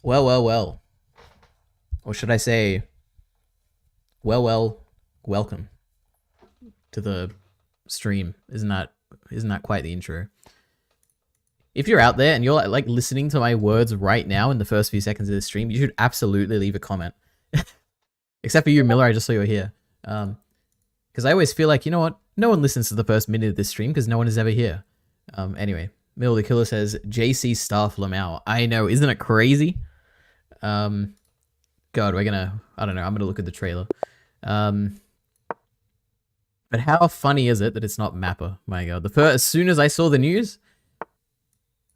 Well, well, well. Or should I say, welcome to the stream. Isn't that quite the intro? If you're out there and you're like listening to my words right now in the first few seconds of this stream, you should absolutely leave a comment. Except for you, Miller. I just saw you were here. Because I always feel like, you know what? No one listens to the first minute of this stream because no one is ever here. Anyway, Mill the Killer says JC Staff Lamau. I know, isn't it crazy? God, we're gonna. I don't know. I'm gonna look at the trailer. But how funny is it that it's not Mapper? My God, as soon as I saw the news,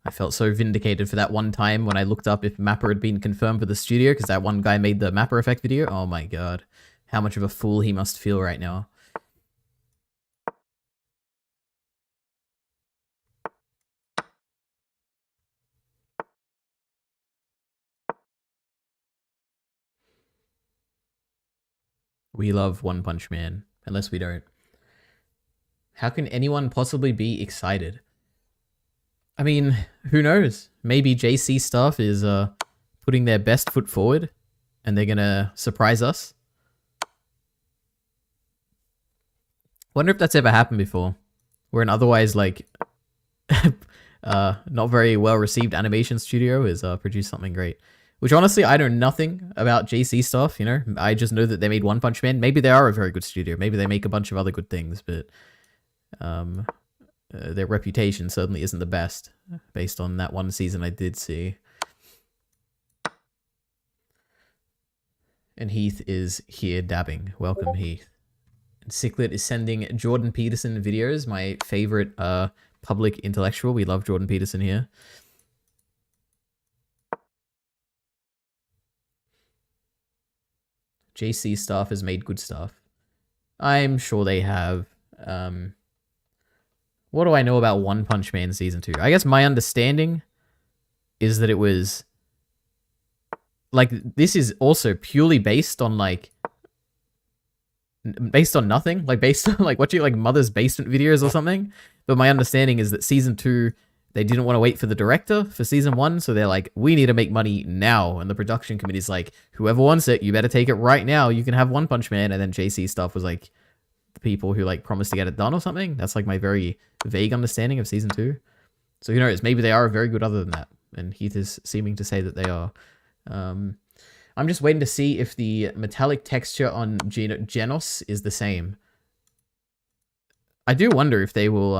I felt so vindicated for that one time when I looked up if Mapper had been confirmed for the studio because that one guy made the Mapper effect video. Oh my God, how much of a fool he must feel right now. We love One Punch Man, unless we don't. How can anyone possibly be excited? I mean, who knows? Maybe JC Staff is putting their best foot forward and they're gonna surprise us. Wonder if that's ever happened before. Where an otherwise like not very well received animation studio is produced something great. Which honestly, I know nothing about JC Staff, you know? I just know that they made One Punch Man. Maybe they are a very good studio. Maybe they make a bunch of other good things, but their reputation certainly isn't the best, based on that one season I did see. And Heath is here dabbing. Welcome, Heath. And Ciclet is sending Jordan Peterson videos, my favorite public intellectual. We love Jordan Peterson here. JC Staff has made good stuff. I'm sure they have. What do I know about One Punch Man Season 2? I guess my understanding is that it was... Like, this is also purely based on, like... Based on nothing? Like, based on, like, watching, like, Mother's Basement videos or something? But my understanding is that Season 2... They didn't want to wait for the director for Season 1, so they're like, we need to make money now. And the production committee's like, whoever wants it, you better take it right now. You can have One Punch Man. And then JC Staff was like, the people who like promised to get it done or something. That's like my very vague understanding of Season 2. So who knows? Maybe they are very good other than that. And Heath is seeming to say that they are. I'm just waiting to see if the metallic texture on Genos is the same. I do wonder if they will...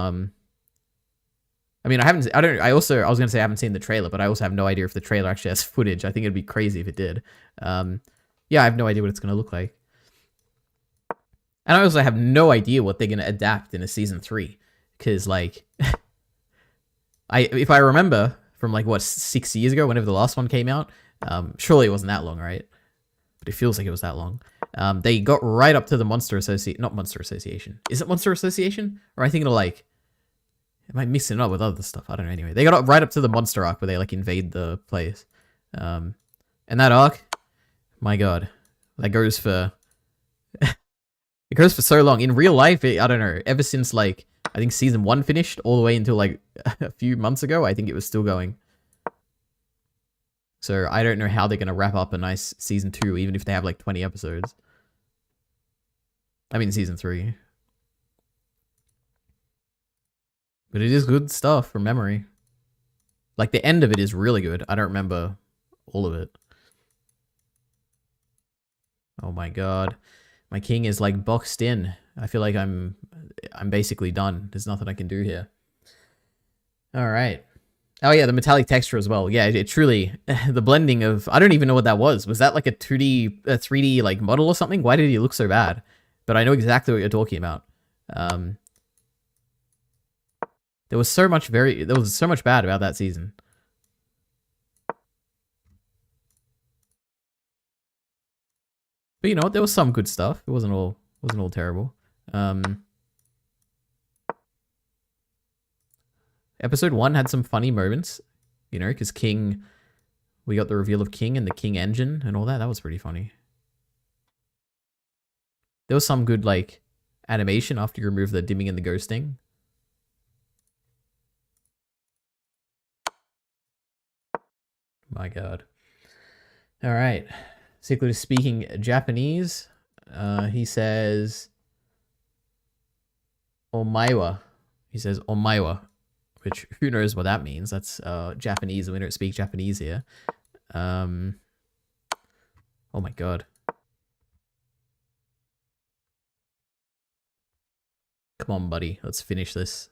I mean, I was going to say I haven't seen the trailer, but I also have no idea if the trailer actually has footage. I think it'd be crazy if it did. Yeah, I have no idea what it's going to look like. And I also have no idea what they're going to adapt in a Season 3. Because, like, if I remember from, like, what, 6 years ago, whenever the last one came out, surely it wasn't that long, right? But it feels like it was that long. They got right up to the Monster Association. Not Monster Association. Is it Monster Association? Or am I thinking of, like... Am I mixing it up with other stuff? I don't know. Anyway, they got up right up to the monster arc where they like invade the place. And that arc, my God, that goes for it goes for so long. In real life, I don't know. Ever since like I think Season 1 finished, all the way until like a few months ago, I think it was still going. So I don't know how they're gonna wrap up a nice Season 2, even if they have like 20 episodes. I mean Season 3. But it is good stuff from memory. Like, the end of it is really good. I don't remember all of it. Oh my God. My king is, like, boxed in. I feel like I'm basically done. There's nothing I can do here. Alright. Oh yeah, the metallic texture as well. Yeah, it truly... the blending of... I don't even know what that was. Was that, like, a 3D, like, model or something? Why did he look so bad? But I know exactly what you're talking about. There was so much bad about that season. But you know what? There was some good stuff. It wasn't all terrible. Episode 1 had some funny moments, you know, because King, we got the reveal of King and the King engine and all that. That was pretty funny. There was some good like animation after you remove the dimming and the ghosting. My God. All right. Cyclid is speaking Japanese. He says Omaiwa. He says Omaiwa, which who knows what that means. That's Japanese, and we don't speak Japanese here. Oh my god. Come on, buddy. Let's finish this.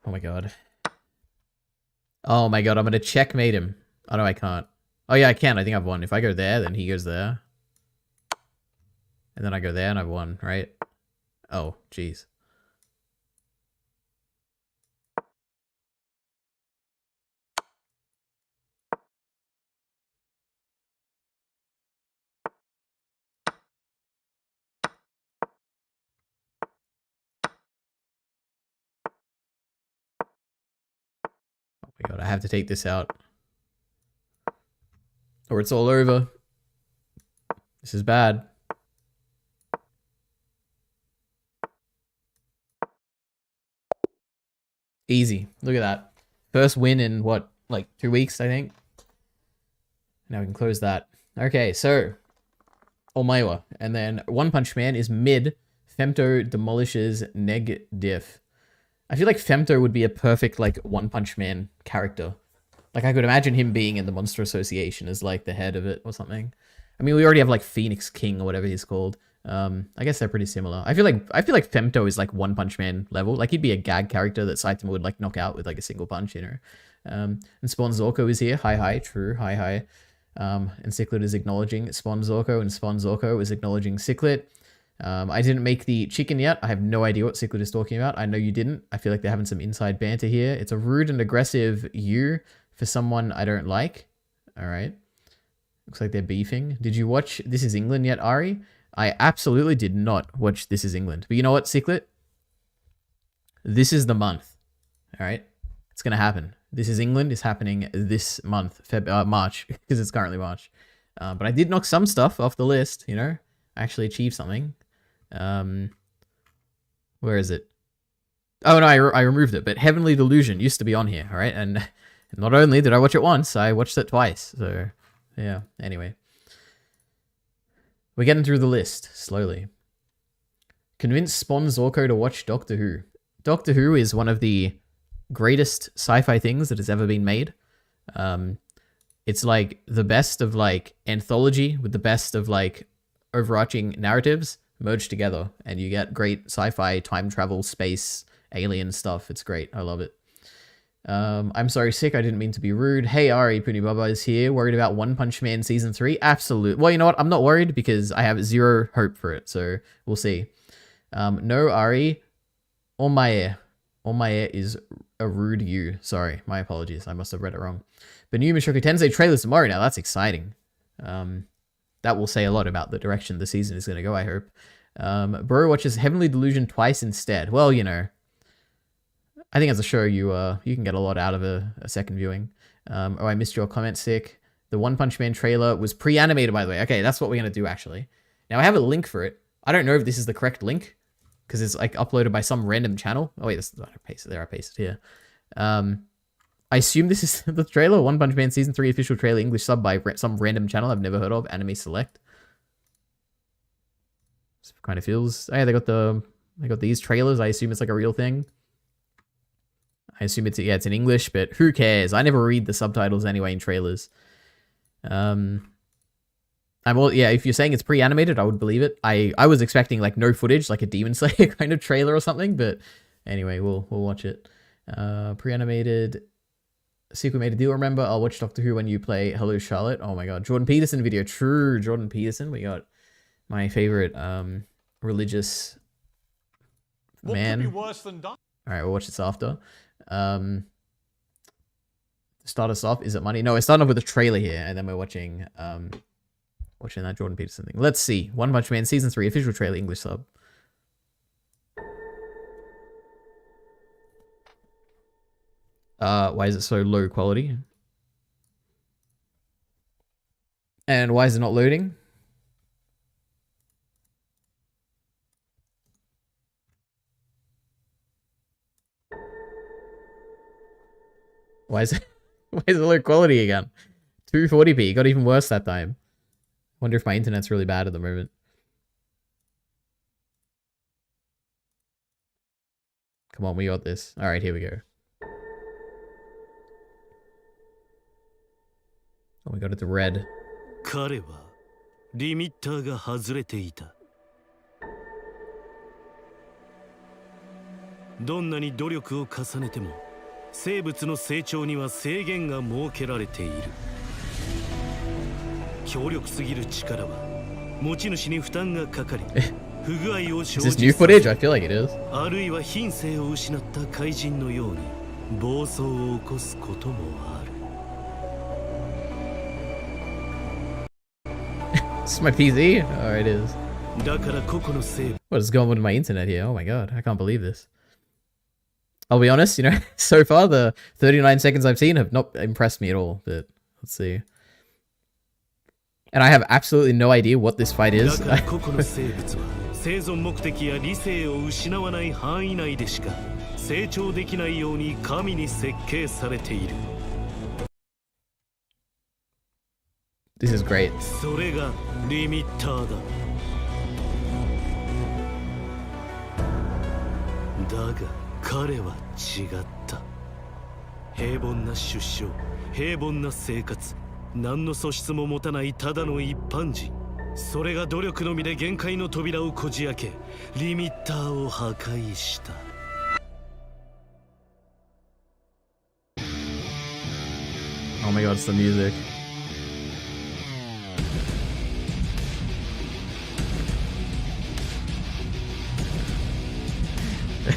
Oh my god. Oh my god, I'm gonna checkmate him. Oh no, I can't. Oh yeah, I can. I think I've won. If I go there, then he goes there. And then I go there and I've won, right? Oh, jeez. Oh my god, I have to take this out. Or it's all over. This is bad. Easy. Look at that. First win in what, like 2 weeks, I think? Now we can close that. Okay, so Omaiwa. And then One Punch Man is mid. Femto demolishes neg diff. I feel like Femto would be a perfect like One Punch Man character. Like I could imagine him being in the Monster Association as like the head of it or something. I mean, we already have like Phoenix King or whatever he's called. I guess they're pretty similar. I feel like Femto is like One Punch Man level. Like he'd be a gag character that Saitama would like knock out with like a single punch, you know. And Spawn Zorko is here. Hi, true. Hi. And Ciclet is acknowledging Spawn Zorko, and Spawn Zorko is acknowledging Ciclet. I didn't make the chicken yet. I have no idea what Ciclet is talking about. I know you didn't. I feel like they're having some inside banter here. It's a rude and aggressive you for someone I don't like. All right. Looks like they're beefing. Did you watch This Is England yet, Ari? I absolutely did not watch This Is England. But you know what, Ciclet? This is the month. All right? It's going to happen. This Is England is happening this month, March, because it's currently March. But I did knock some stuff off the list, you know? I actually achieved something. Where is it? Oh, no, I removed it. But Heavenly Delusion used to be on here, all right? And not only did I watch it once, I watched it twice. So, yeah, anyway. We're getting through the list, slowly. Convince Spawn Zorko to watch Doctor Who. Doctor Who is one of the greatest sci-fi things that has ever been made. It's like the best of like anthology with the best of like overarching narratives merged together, and you get great sci-fi, time travel, space, alien stuff. It's great. I love it. I'm sorry, Sick. I didn't mean to be rude. Hey, Ari, Puni Baba is here. Worried about One Punch Man Season 3? Absolute. Well, you know what? I'm not worried because I have zero hope for it, so we'll see. No, Ari. Omae. Omae is a rude you. Sorry, my apologies. I must have read it wrong. But new Mushoku Tensei trailers tomorrow now. That's exciting. That will say a lot about the direction the season is going to go, I hope. Bro watches Heavenly Delusion twice instead. Well, you know. I think as a show, you can get a lot out of a second viewing. Oh, I missed your comment, Sick. The One Punch Man trailer was pre-animated, by the way. Okay, that's what we're going to do, actually. Now, I have a link for it. I don't know if this is the correct link, because it's like uploaded by some random channel. Oh, wait, I pasted there. I pasted here. I assume this is the trailer. One Punch Man Season 3 official trailer, English sub by some random channel I've never heard of, Anime Select. This kind of feels... Oh, yeah, they got these trailers. I assume it's like a real thing. I assume it's in English, but who cares? I never read the subtitles anyway in trailers. If you're saying it's pre-animated, I would believe it. I was expecting like no footage, like a Demon Slayer kind of trailer or something, but anyway, we'll watch it. Pre-animated. Sequel made a deal. Remember, I'll watch Doctor Who when you play Hello Charlotte. Oh my god, Jordan Peterson video. True, Jordan Peterson. We got my favorite religious man. What could be worse than All right, we'll watch this after. Start us off. Is it money? No, we're starting off with a trailer here, and then we're watching that Jordan Peterson thing. Let's see. One Punch Man Season 3 official trailer, English sub. Why is it so low quality? And why is it not loading? Why is it why is it low quality again? 240p, got even worse that time. Wonder if my internet's really bad at the moment. Come on, we got this. Alright, here we go. Oh, we got it to red. 彼はリミッターが外れていた。どんなに努力を重ねても生物の成長には制限が設けられている。強力すぎる力は持ち主に負担がかかり不具合を生 Is this じ new させ footage? I feel like it is. あるいは品性を失った怪人のように暴走を起こすこともある。This is my PC? Oh, it is. だから個々の生物 What is going on with my internet here? Oh my god, I can't believe this. I'll be honest, you know, so far the 39 seconds I've seen have not impressed me at all, but let's see. And I have absolutely no idea what this fight is. だから個々の生物は生存目的や理性を失わない範囲内でしか成長できないように神に設計されている。 This is great. それがリミッターだ。だが彼は違った。平凡な出生、平凡な生活、何の素質も持たないただの一般人。それが努力のみで限界の扉をこじ開け、リミッターを破壊した。Oh my god, it's the music.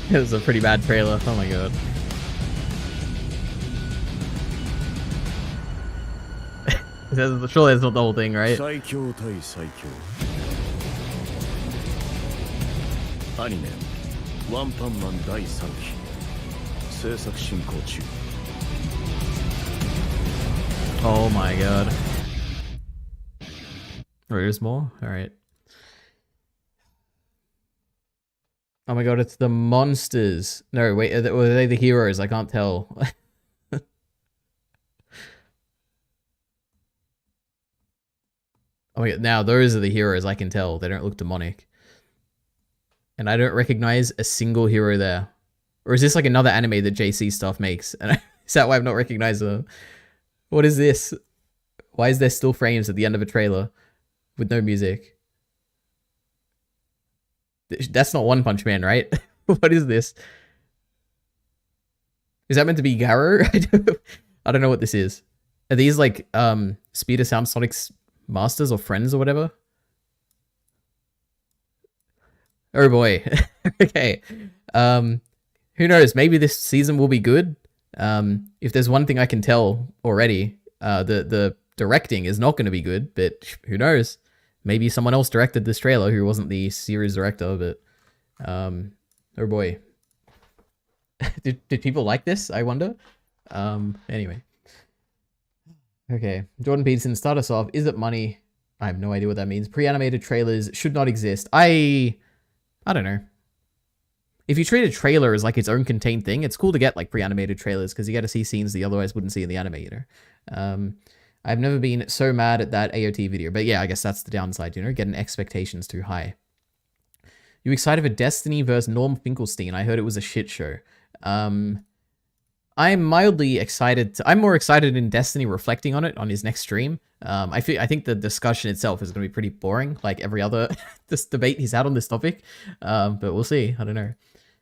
It was a pretty bad trailer. Oh my god. Surely that's not the whole thing, right? 最強対最強アニメ「ワンパンマン」第3期制作進行中 Oh my god. Oh, there's more? Alright. Oh my god, it's the monsters. No, wait, were they the heroes? I can't tell. Oh my god, now those are the heroes, I can tell. They don't look demonic. And I don't recognize a single hero there. Or is this like another anime that JC stuff makes? And is that why I've not recognized them? What is this? Why is there still frames at the end of a trailer with no music? That's not One Punch Man, right? What is this? Is that meant to be Garo? I don't know what this is. Are these like Speeder Sound Sonic's masters or friends or whatever? Oh boy. Okay. Who knows? Maybe this season will be good. If there's one thing I can tell already, the directing is not going to be good, but who knows? Maybe someone else directed this trailer who wasn't the series director, but oh boy. Did people like this? I wonder. Anyway. Okay, Jordan Peterson, start us off. Is it money? I have no idea what that means. Pre-animated trailers should not exist. I don't know. If you treat a trailer as like its own contained thing, it's cool to get like pre-animated trailers because you get to see scenes that you otherwise wouldn't see in the anime, you know? I've never been so mad at that AOT video, but yeah, I guess that's the downside, you know, getting expectations too high. You excited for Destiny versus Norm Finkelstein? I heard it was a shit show. I'm mildly excited. I'm more excited in Destiny reflecting on it on his next stream. I think the discussion itself is going to be pretty boring, like every other this debate he's had on this topic. But we'll see. I don't know.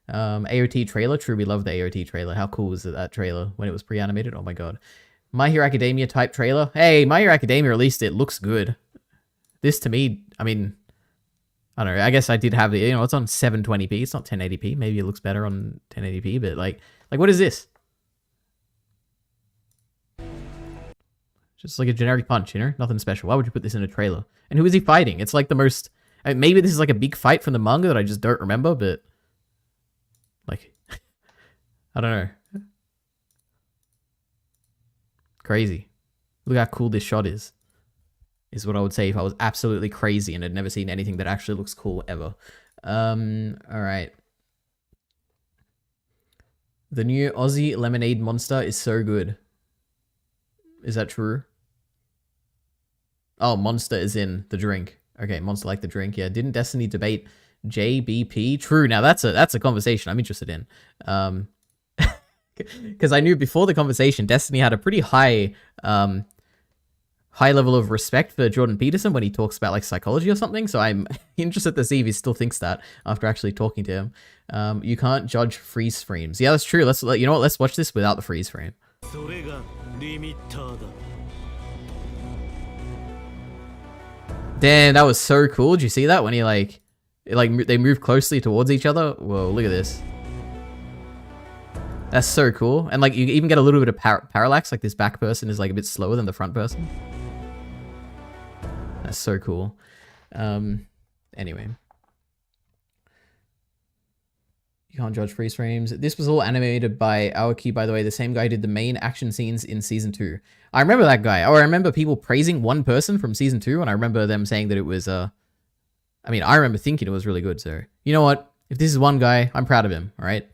AOT trailer. True, we love the AOT trailer. How cool was that trailer when it was pre-animated? Oh my god. My Hero Academia type trailer. Hey, My Hero Academia, at least it looks good. This to me, I mean, I don't know. I guess I did have the, you know, it's on 720p. It's not 1080p. Maybe it looks better on 1080p, but like what is this? Just like a generic punch, you know? Nothing special. Why would you put this in a trailer? And who is he fighting? It's like the most... I mean, maybe this is like a big fight from the manga that I just don't remember, but... Like... I don't know. Crazy. Look how cool this shot is. Is what I would say if I was absolutely crazy and had never seen anything that actually looks cool ever. Alright. The new Aussie lemonade monster is so good. Is that true? Oh, Monster is in the drink. Okay, Monster like the drink. Yeah, didn't Destiny debate JBP? True. Now that's a conversation I'm interested in. Because I knew before the conversation, Destiny had a pretty high level of respect for Jordan Peterson when he talks about like psychology or something. So I'm interested to see if he still thinks that after actually talking to him. You can't judge freeze frames. Yeah, that's true. You know what? Let's watch this without the freeze frame. Damn, that was so cool. Did you see that when he they move closely towards each other? Whoa, look at this. That's so cool. And like you even get a little bit of parallax, like this back person is like a bit slower than the front person. That's so cool. Anyway. You can't judge freeze frames. This was all animated by Aoki, by the way, the same guy who did the main action scenes in season 2. I remember that guy. Or I remember people praising one person from season 2, and I remember them saying that it was I remember thinking it was really good, so you know what? If this is one guy, I'm proud of him, alright?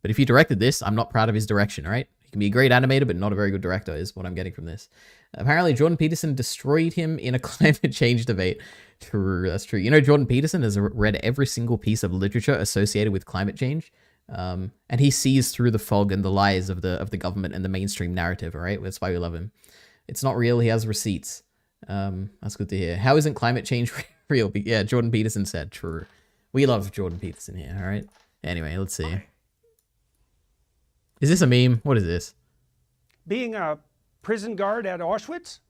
But if he directed this, I'm not proud of his direction, alright? He can be a great animator, but not a very good director, is what I'm getting from this. Apparently, Jordan Peterson destroyed him in a climate change debate. True, that's true. You know, Jordan Peterson has read every single piece of literature associated with climate change, and he sees through the fog and the lies of the government and the mainstream narrative. All right, that's why we love him. It's not real. He has receipts. That's good to hear. How isn't climate change real? Yeah, Jordan Peterson said. True. We love Jordan Peterson here. All right. Anyway, let's see. Is this a meme? What is this? Being a prison guard at Auschwitz?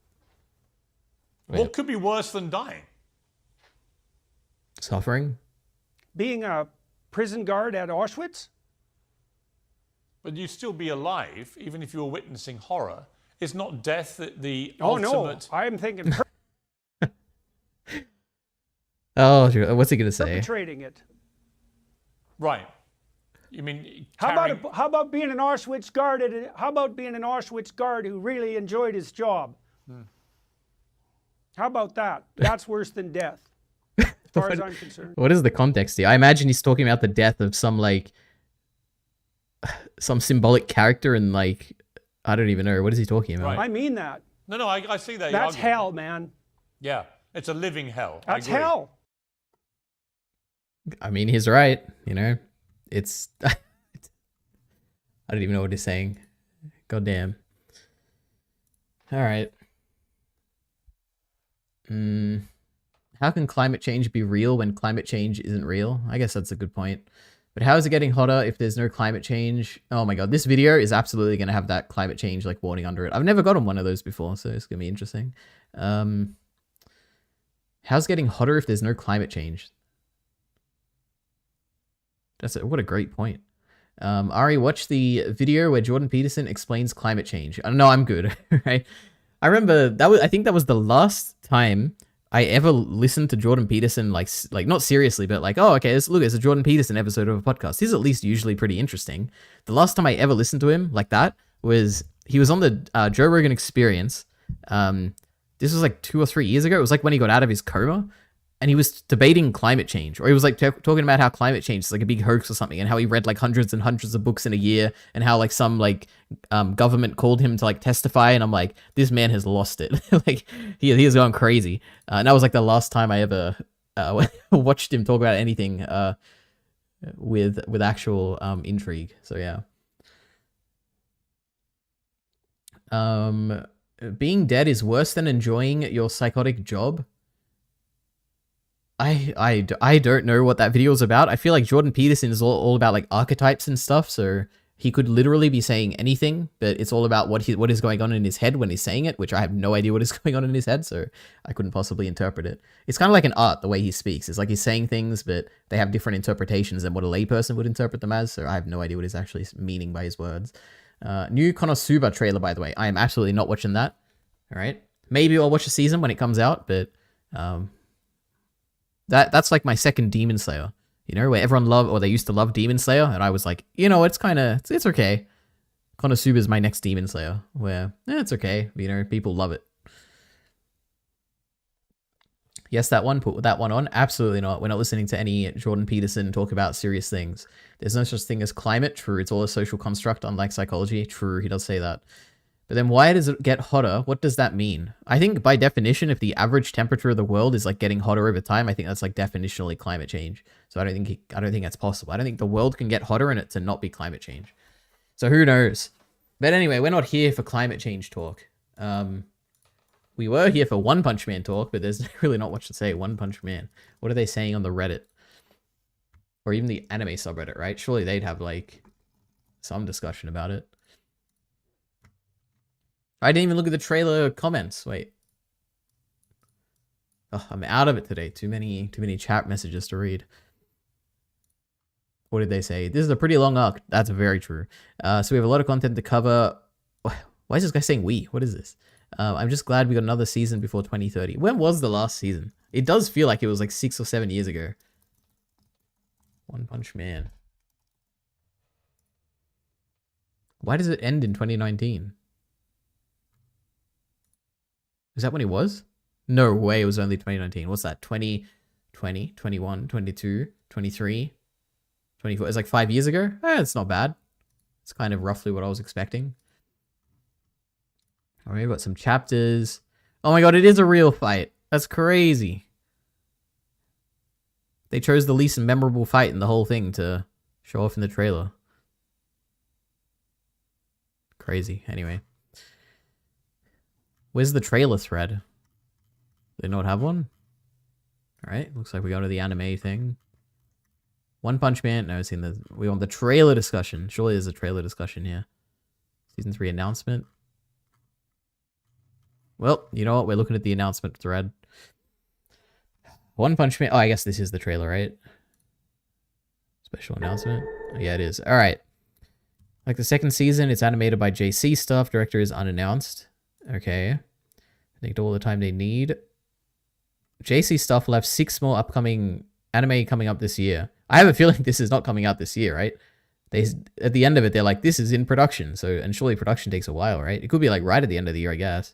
What could be worse than dying? Suffering? Being a prison guard at Auschwitz? But you'd still be alive, even if you were witnessing horror. Is not death the Oh ultimate... no, I'm thinking Oh, what's he gonna say? perpetrating it. Right. You mean How carrying... about being an Auschwitz guard? How about being an Auschwitz guard who really enjoyed his job? How about that? That's worse than death, as far as I'm concerned. What is the context here? I imagine he's talking about the death of some symbolic character and like, I don't even know. What is he talking about? Right. I mean that. No, I see that. That's hell, man. Yeah, it's a living hell. That's I agree. hell. I mean, he's right. You know, it's... I don't even know what he's saying. God damn. All right. How can climate change be real when climate change isn't real? I guess that's a good point. But how is it getting hotter if there's no climate change? Oh my god, this video is absolutely going to have that climate change like warning under it. I've never gotten one of those before, so it's going to be interesting. How's it getting hotter if there's no climate change? What a great point. Ari, watch the video where Jordan Peterson explains climate change. No, I'm good. Right? I remember I think that was the last time I ever listened to Jordan Peterson, like not seriously, but like, oh, okay, it's a Jordan Peterson episode of a podcast. He's at least usually pretty interesting. The last time I ever listened to him like that was he was on the Joe Rogan Experience. This was like 2 or 3 years ago. It was like when he got out of his coma. And he was debating climate change, or he was like talking about how climate change is like a big hoax or something, and how he read like hundreds and hundreds of books in a year, and how like some like government called him to like testify, and I'm like, this man has lost it. Like he is going crazy. And that was like the last time I ever watched him talk about anything with actual intrigue. So yeah. Being dead is worse than enjoying your psychotic job. I don't know what that video is about. I feel like Jordan Peterson is all about like archetypes and stuff, so he could literally be saying anything, but it's all about what is going on in his head when he's saying it, which I have no idea what is going on in his head, so I couldn't possibly interpret it. It's kind of like an art, the way he speaks. It's like he's saying things, but they have different interpretations than what a layperson would interpret them as, so I have no idea what he's actually meaning by his words. New Konosuba trailer, by the way. I am absolutely not watching that. All right. Maybe I'll watch a season when it comes out, but that's like my second Demon Slayer, you know, where everyone they used to love Demon Slayer, and I was like, you know, it's okay. Konosuba is my next Demon Slayer, where it's okay, you know, people love it. Yes, put that one on. Absolutely not. We're not listening to any Jordan Peterson talk about serious things. There's no such thing as climate. True, it's all a social construct, unlike psychology. True, he does say that. But then why does it get hotter? What does that mean? I think by definition, if the average temperature of the world is like getting hotter over time, I think that's like definitionally climate change. So I don't think that's possible. I don't think the world can get hotter and it to not be climate change. So who knows? But anyway, we're not here for climate change talk. We were here for One Punch Man talk, but there's really not much to say. One Punch Man. What are they saying on the Reddit? Or even the anime subreddit, right? Surely they'd have like some discussion about it. I didn't even look at the trailer comments. Wait. Oh, I'm out of it today. Too many chat messages to read. What did they say? This is a pretty long arc. That's very true. So we have a lot of content to cover. Why is this guy saying we? What is this? I'm just glad we got another season before 2030. When was the last season? It does feel like it was like 6 or 7 years ago. One Punch Man. Why does it end in 2019? Is that when it was? No way, it was only 2019. What's that? 20, 21, 22, 23, 24. It's like 5 years ago? It's not bad. It's kind of roughly what I was expecting. Alright, we've got some chapters. Oh my god, it is a real fight. That's crazy. They chose the least memorable fight in the whole thing to show off in the trailer. Crazy. Anyway. Where's the trailer thread? They not have one? Alright, looks like we go to the anime thing. One Punch Man. No, we want the trailer discussion. Surely there's a trailer discussion here. Season 3 announcement. Well, you know what? We're looking at the announcement thread. One Punch Man. Oh, I guess this is the trailer, right? Special announcement. Oh, yeah, it is. Alright. Like the second season, it's animated by JC Stuff. Director is unannounced. Okay. I think all the time they need. JC Stuff will have 6 more upcoming anime coming up this year. I have a feeling this is not coming out this year, right? At the end of it, they're like, this is in production. So, and surely production takes a while, right? It could be like right at the end of the year, I guess.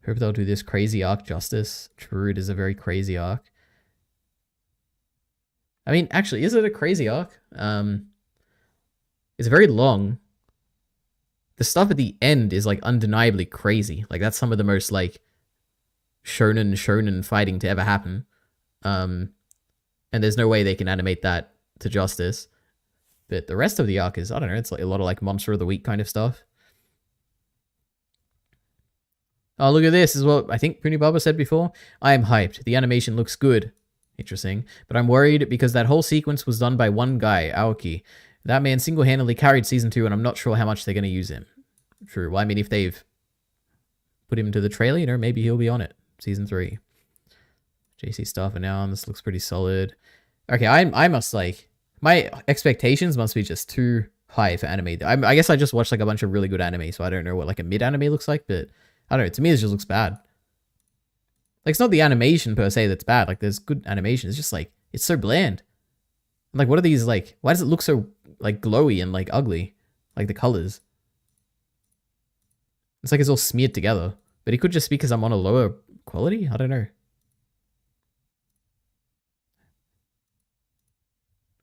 Hope they'll do this crazy arc justice. True, it is a very crazy arc. I mean, actually, is it a crazy arc? It's very long. The stuff at the end is like undeniably crazy. Like that's some of the most like shonen fighting to ever happen. And there's no way they can animate that to justice. But the rest of the arc is, I don't know, it's like a lot of like Monster of the Week kind of stuff. Oh, look at this. This is what I think Punibaba said before. I am hyped. The animation looks good. Interesting. But I'm worried because that whole sequence was done by one guy, Aoki. That man single-handedly carried season 2, and I'm not sure how much they're going to use him. True. Well, I mean, if they've put him to the trailer, you know, maybe he'll be on it. Season 3. JC Stuff announced. Looks pretty solid. Okay, I must like... My expectations must be just too high for anime. I guess I just watched like a bunch of really good anime, so I don't know what like a mid-anime looks like, but I don't know. To me, it just looks bad. Like, it's not the animation per se that's bad. Like, there's good animation. It's just like, it's so bland. Like, what are these like... Why does it look so like glowy and like ugly? Like the colors. It's like it's all smeared together. But it could just be because I'm on a lower quality? I don't know.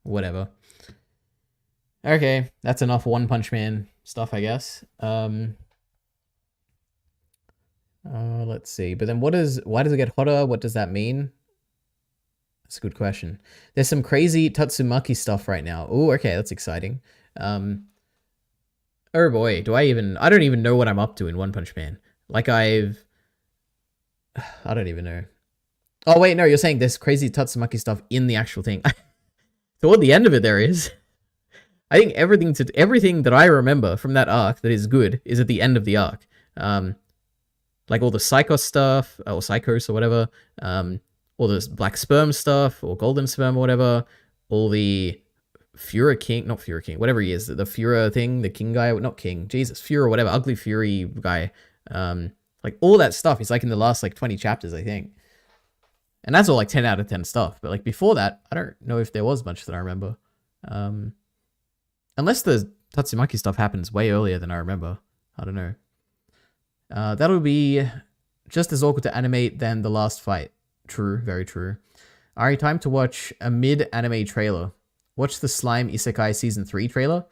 Whatever. Okay, that's enough One Punch Man stuff, I guess. Let's see. But then why does it get hotter? What does that mean? That's a good question. There's some crazy Tatsumaki stuff right now. Oh, okay, that's exciting. Oh boy, I don't even know what I'm up to in One Punch Man. Like I don't even know. Oh wait, no, you're saying there's crazy Tatsumaki stuff in the actual thing. Toward the end of it, there is. I think everything that I remember from that arc that is good is at the end of the arc. Like all the Psychos stuff, or Psychos or whatever, all the Black Sperm stuff, or Golden Sperm or whatever, all the Fura King, not Fura King, whatever he is, the Fura thing, the King guy, not King, Jesus, Fura, whatever, Ugly Fury guy, like all that stuff is like in the last like 20 chapters, I think. And that's all like 10 out of 10 stuff. But like before that, I don't know if there was much that I remember. Unless the Tatsumaki stuff happens way earlier than I remember. I don't know. That'll be just as awkward to animate than the last fight. True, very true. Alright, time to watch a mid-anime trailer. Watch the Slime Isekai Season 3 trailer.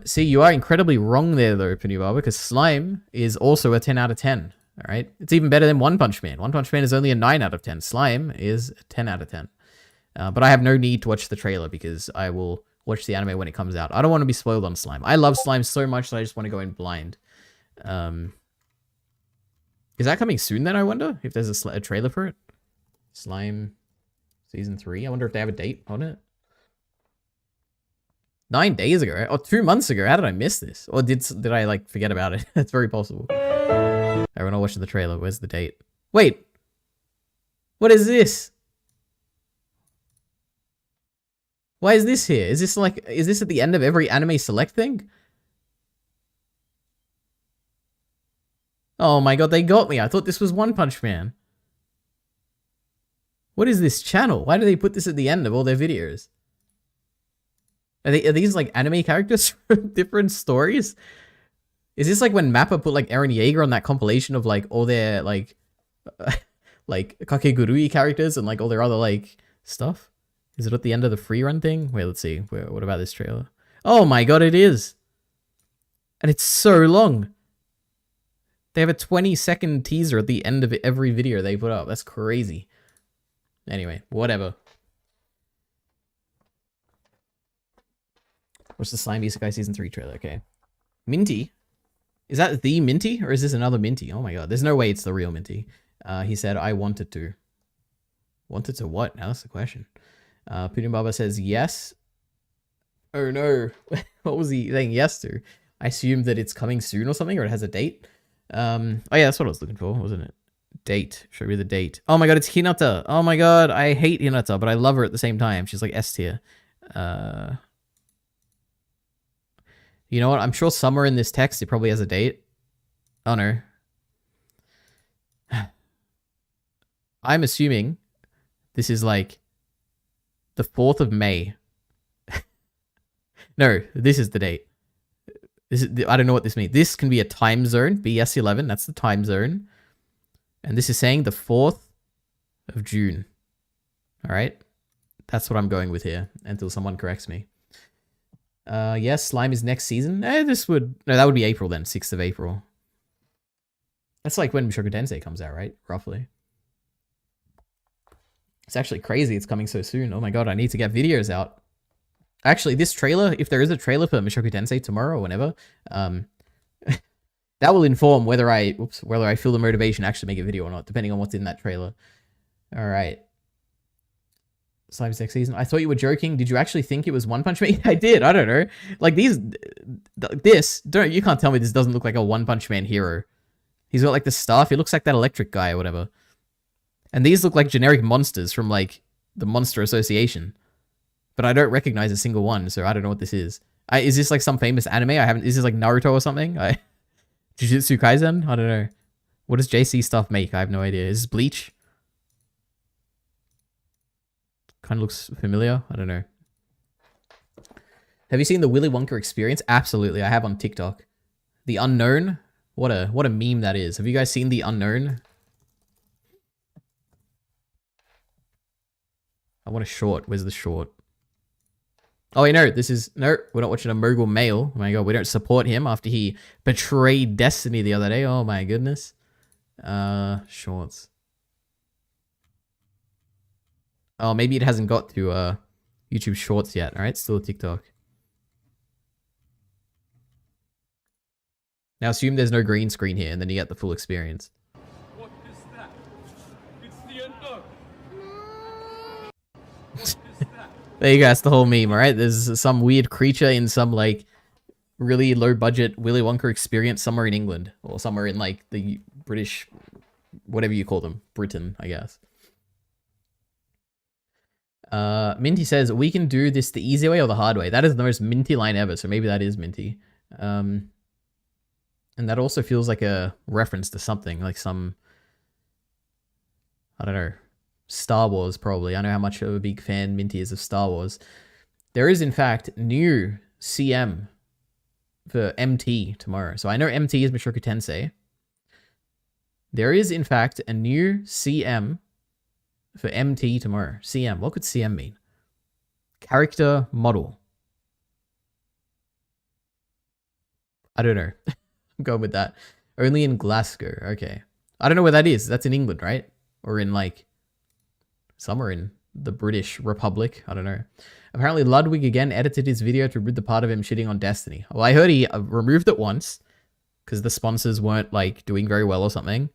See, you are incredibly wrong there, though, Pinubaba, because Slime is also a 10 out of 10. All right? It's even better than One Punch Man. One Punch Man is only a 9 out of 10. Slime is a 10 out of 10. But I have no need to watch the trailer because I will watch the anime when it comes out. I don't want to be spoiled on Slime. I love Slime so much that I just want to go in blind. Is that coming soon then, I wonder? If there's a trailer for it? Slime Season 3? I wonder if they have a date on it. 9 days ago, right? Or 2 months ago. How did I miss this? Or did I, like, forget about it? That's very possible. Alright, we're not watching the trailer. Where's the date? Wait! What is this? Why is this here? Is this at the end of every anime select thing? Oh my god, they got me. I thought this was One Punch Man. What is this channel? Why do they put this at the end of all their videos? Are these like anime characters from different stories? Is this like when Mappa put like Eren Yeager on that compilation of like all their like like Kakegurui characters and like all their other like stuff? Is it at the end of the free run thing? Wait, let's see. What about this trailer? Oh my god, it is. And it's so long. They have a 20-second teaser at the end of every video they put up. That's crazy. Anyway, whatever. What's the Slime Isekai Season 3 trailer? Okay. Minty? Is that the Minty? Or is this another Minty? Oh my god. There's no way it's the real Minty. He said, I wanted to. Wanted to what? Now that's the question. Putin Baba says yes. Oh no. What was he saying yes to? I assumed that it's coming soon or something, or it has a date. Oh yeah, that's what I was looking for, wasn't it? Date. Show me the date. Oh my god, it's Hinata. Oh my god, I hate Hinata, but I love her at the same time. She's like S tier. You know what? I'm sure somewhere in this text it probably has a date. Oh no. I'm assuming this is like the 4th of May. No, this is the date. This is, I don't know what this means. This can be a time zone. BS11, that's the time zone. And this is saying the 4th of June. All right? That's what I'm going with here until someone corrects me. Yes, Slime is next season. No, that would be April then, 6th of April. That's like when Mushoku Tensei comes out, right? Roughly. It's actually crazy it's coming so soon. Oh my god, I need to get videos out. Actually, this trailer, if there is a trailer for Mushoku Tensei tomorrow or whenever, that will inform whether I feel the motivation to actually make a video or not, depending on what's in that trailer. All right. Slime's next season. I thought you were joking. Did you actually think it was One Punch Man? I did. I don't know. Like you can't tell me this doesn't look like a One Punch Man hero. He's got like the staff. He looks like that electric guy or whatever. And these look like generic monsters from like the Monster Association. But I don't recognize a single one, so I don't know what this is. Is this like some famous anime? Is this like Naruto or something? Jujutsu Kaisen? I don't know. What does JC stuff make? I have no idea. Is this Bleach? Kind of looks familiar. I don't know. Have you seen the Willy Wonka Experience? Absolutely, I have on TikTok. The Unknown? What a meme that is. Have you guys seen The Unknown? I want a short. Where's the short? Oh, wait, no. No, we're not watching a Mogul male. Oh my god, we don't support him after he betrayed Destiny the other day. Oh my goodness. Shorts. Oh, maybe it hasn't got to YouTube Shorts yet. All right, still a TikTok. Now assume there's no green screen here, and then you get the full experience. What is that? It's the unknown. There you go. That's the whole meme. All right, there's some weird creature in some like really low budget Willy Wonka Experience somewhere in England or somewhere in like the British, whatever you call them, Britain, I guess. Minty says, we can do this the easy way or the hard way. That is the most Minty line ever, so maybe that is Minty. And that also feels like a reference to something, like some, I don't know, Star Wars probably. I know how much of a big fan Minty is of Star Wars. There is, in fact, new CM for MT tomorrow. So I know MT is Mushoku Tensei. There is, in fact, a new CM for MT tomorrow. CM. What could CM mean? Character model. I don't know. I'm going with that. Only in Glasgow. Okay. I don't know where that is. That's in England, right? Or in like somewhere in the British Republic. I don't know. Apparently Ludwig again edited his video to rid the part of him shitting on Destiny. Well, I heard he removed it once because the sponsors weren't like doing very well or something.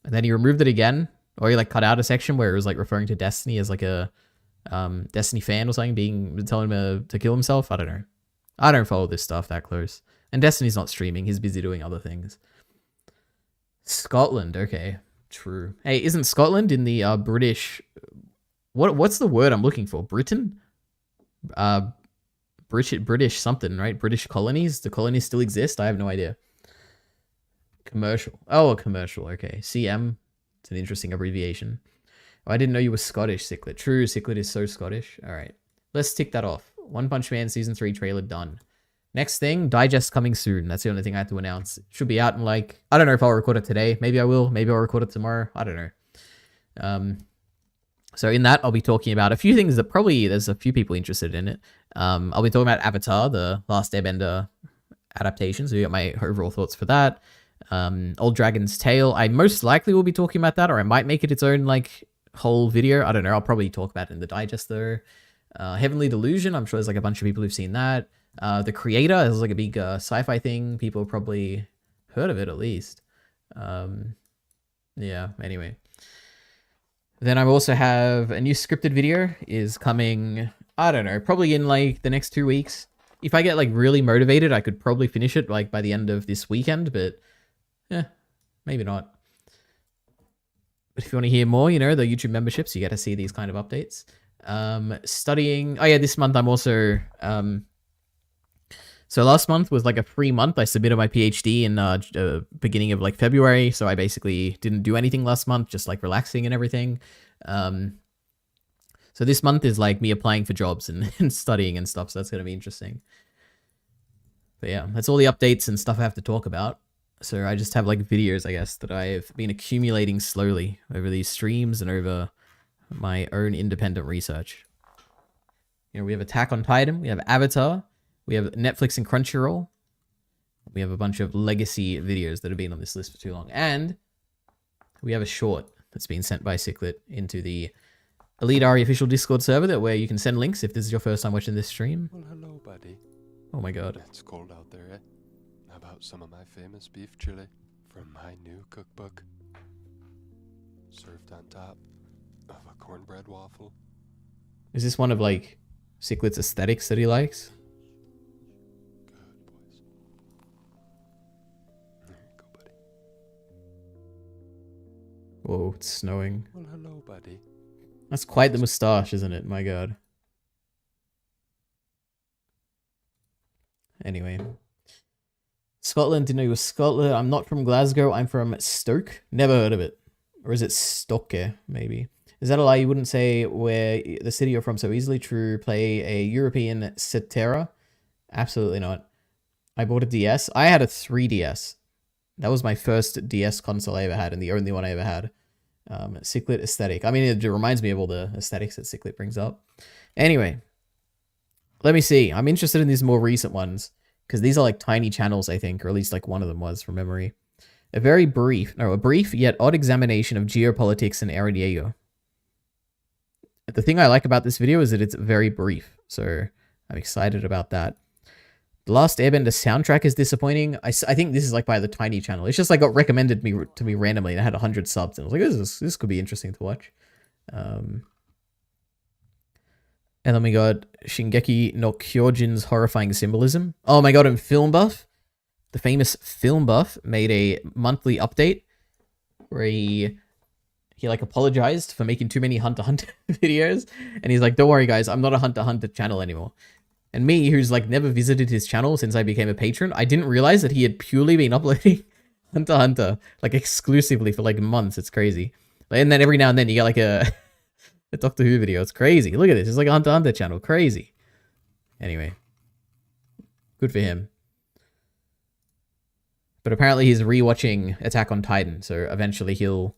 And then he removed it again, or he like cut out a section where it was like referring to Destiny as like a Destiny fan or something, telling him to kill himself. I don't know. I don't follow this stuff that close. And Destiny's not streaming. He's busy doing other things. Scotland. Okay. True. Hey, isn't Scotland in the British... What's the word I'm looking for? Britain? British something, right? British colonies? Do colonies still exist? I have no idea. Commercial. Oh, a commercial. Okay. CM. It's an interesting abbreviation. Oh, I didn't know you were Scottish, Ciclet. True, Ciclet is so Scottish. All right. Let's tick that off. One Punch Man Season 3 trailer done. Next thing, digest coming soon. That's the only thing I have to announce. It should be out in like... I don't know if I'll record it today. Maybe I will. Maybe I'll record it tomorrow. I don't know. So in that, I'll be talking about a few things that probably there's a few people interested in it. I'll be talking about Avatar, the Last Airbender adaptation. So you got my overall thoughts for that. Old Dragon's Tale. I most likely will be talking about that, or I might make it its own like whole video. I don't know. I'll probably talk about it in the digest though. Heavenly Delusion. I'm sure there's like a bunch of people who've seen that. The Creator is like a big sci-fi thing. People have probably heard of it at least. Yeah, anyway. Then I also have a new scripted video is coming, I don't know, probably in like the next 2 weeks. If I get like really motivated, I could probably finish it like by the end of this weekend, but yeah, maybe not. But if you want to hear more, you know, the YouTube memberships, you get to see these kind of updates. Studying, oh yeah, this month I'm also, so last month was like a free month. I submitted my PhD in beginning of like February. So I basically didn't do anything last month, just like relaxing and everything. So this month is like me applying for jobs and studying and stuff. So that's going to be interesting. But yeah, that's all the updates and stuff I have to talk about. So I just have like videos, I guess, that I've been accumulating slowly over these streams and over my own independent research. You know, we have Attack on Titan, we have Avatar, we have Netflix and Crunchyroll. We have a bunch of legacy videos that have been on this list for too long. And we have a short that's been sent by Ciclet into the Elite Ari official Discord server where you can send links if this is your first time watching this stream. Well, hello, buddy. Oh my god. It's cold out there, eh? How about some of my famous beef chili from my new cookbook? Served on top of a cornbread waffle. Is this one of like Ciclet's aesthetics that he likes? Good boys. There you go, buddy. Whoa, it's snowing. Well, hello, buddy. That's quite the moustache, isn't it? My god. Anyway. Scotland, didn't know you were Scotland. I'm not from Glasgow. I'm from Stoke. Never heard of it. Or is it Stoke, maybe? Is that a lie? You wouldn't say where the city you're from so easily. True. Play a European Cetera? Absolutely not. I bought a DS. I had a 3DS. That was my first DS console I ever had and the only one I ever had. Ciclet aesthetic. I mean, it reminds me of all the aesthetics that Ciclet brings up. Anyway, let me see. I'm interested in these more recent ones because these are like tiny channels, I think, or at least like one of them was from memory. A brief yet odd examination of geopolitics in Area Diego. The thing I like about this video is that it's very brief, so I'm excited about that. The Last Airbender soundtrack is disappointing. I think this is like by the Tiny channel. It's just like got recommended to me randomly and I had 100 subs and I was like, this could be interesting to watch. And then we got Shingeki no Kyojin's horrifying symbolism. Oh my god, and Film Buff, the famous Film Buff, made a monthly update where he like apologized for making too many Hunter x Hunter videos. And he's like, don't worry guys, I'm not a Hunter x Hunter channel anymore. And me, who's like never visited his channel since I became a patron, I didn't realize that he had purely been uploading Hunter x Hunter like exclusively for like months. It's crazy. And then every now and then you get like a Doctor Who video. It's crazy. Look at this. It's like a Hunter x Hunter channel. Crazy. Anyway. Good for him. But apparently he's rewatching Attack on Titan. So eventually he'll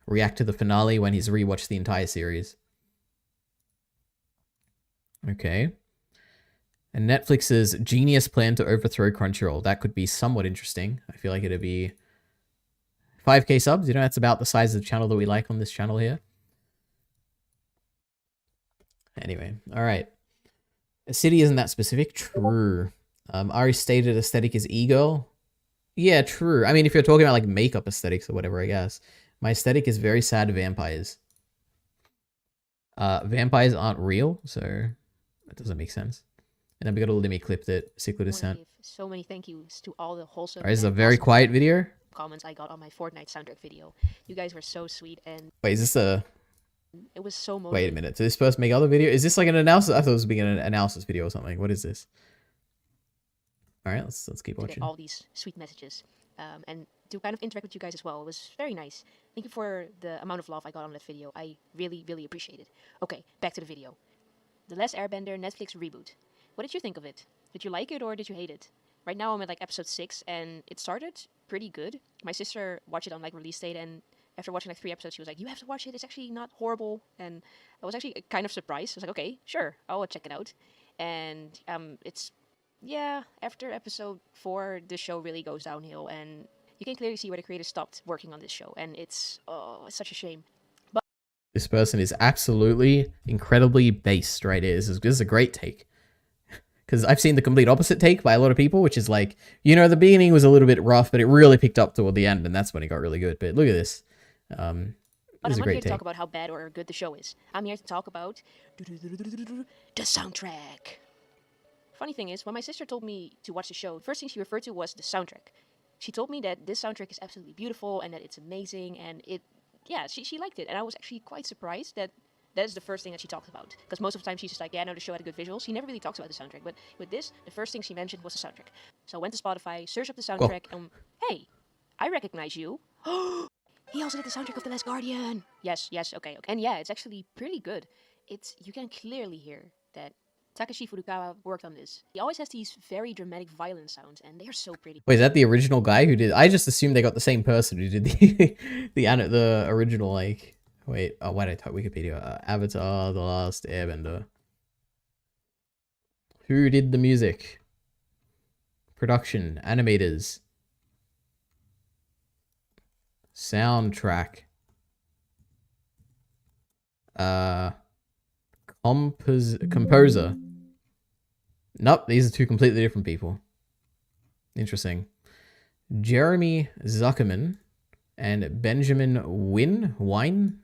react to the finale when he's rewatched the entire series. Okay. And Netflix's genius plan to overthrow Crunchyroll. That could be somewhat interesting. I feel like it'd be 5K subs. You know, that's about the size of the channel that we like on this channel here. Anyway, all right. A city isn't that specific. True. Ari's stated aesthetic is e-girl. Yeah, true. I mean, if you're talking about like makeup aesthetics or whatever, I guess. My aesthetic is very sad vampires. Vampires aren't real, so that doesn't make sense. And then we got a Limmy clip that Cyclid has sent. So many thank yous to all the wholesome. Alright, this is a very quiet video. Comments I got on my Fortnite soundtrack video. You guys were so sweet, and Wait, is this a... it was so motivating. Wait a minute. Did this person make other video? Is this like an analysis? I thought it was being an analysis video or something. What is this? Alright, let's keep to watching. get all these sweet messages, and to kind of interact with you guys as well. It was very nice. Thank you for the amount of love I got on that video. I really, really appreciate it. Okay, back to the video. The Last Airbender Netflix reboot. What did you think of it? Did you like it or did you hate it? Right now I'm at like episode 6 and it started pretty good. My sister watched it on like release date, and after watching like 3 episodes she was like, you have to watch it, it's actually not horrible. And I was actually kind of surprised. I was like, okay, sure, I'll check it out. And it's, yeah, after episode 4 the show really goes downhill, and you can clearly see where the creators stopped working on this show, and it's such a shame. But This person is absolutely incredibly based right here. This is a great take. Because I've seen the complete opposite take by a lot of people, which is like, you know, the beginning was a little bit rough, but it really picked up toward the end, and that's when it got really good. But look at this. But I'm not here to talk about how bad or good the show is. I'm here to talk about the soundtrack. Funny thing is, when my sister told me to watch the show, the first thing she referred to was the soundtrack. She told me that this soundtrack is absolutely beautiful and that it's amazing, and she liked it. And I was actually quite surprised that is the first thing that she talked about. Because most of the time she's just like, yeah, no, the show had good visuals. She never really talks about the soundtrack. But with this, the first thing she mentioned was the soundtrack. So I went to Spotify, searched up the soundtrack, and hey, I recognize you. He also did the soundtrack of The Last Guardian. Yes, okay. And yeah, it's actually pretty good. You can clearly hear that Takashi Furukawa worked on this. He always has these very dramatic violin sounds, and they're so pretty. Wait, is that the original guy who did... I just assumed they got the same person who did the original, like... Wait, why did I type Wikipedia? Avatar, The Last Airbender. Who did the music? Production, animators. Soundtrack. Composer. Nope, these are 2 completely different people. Interesting. Jeremy Zuckerman and Benjamin Wine.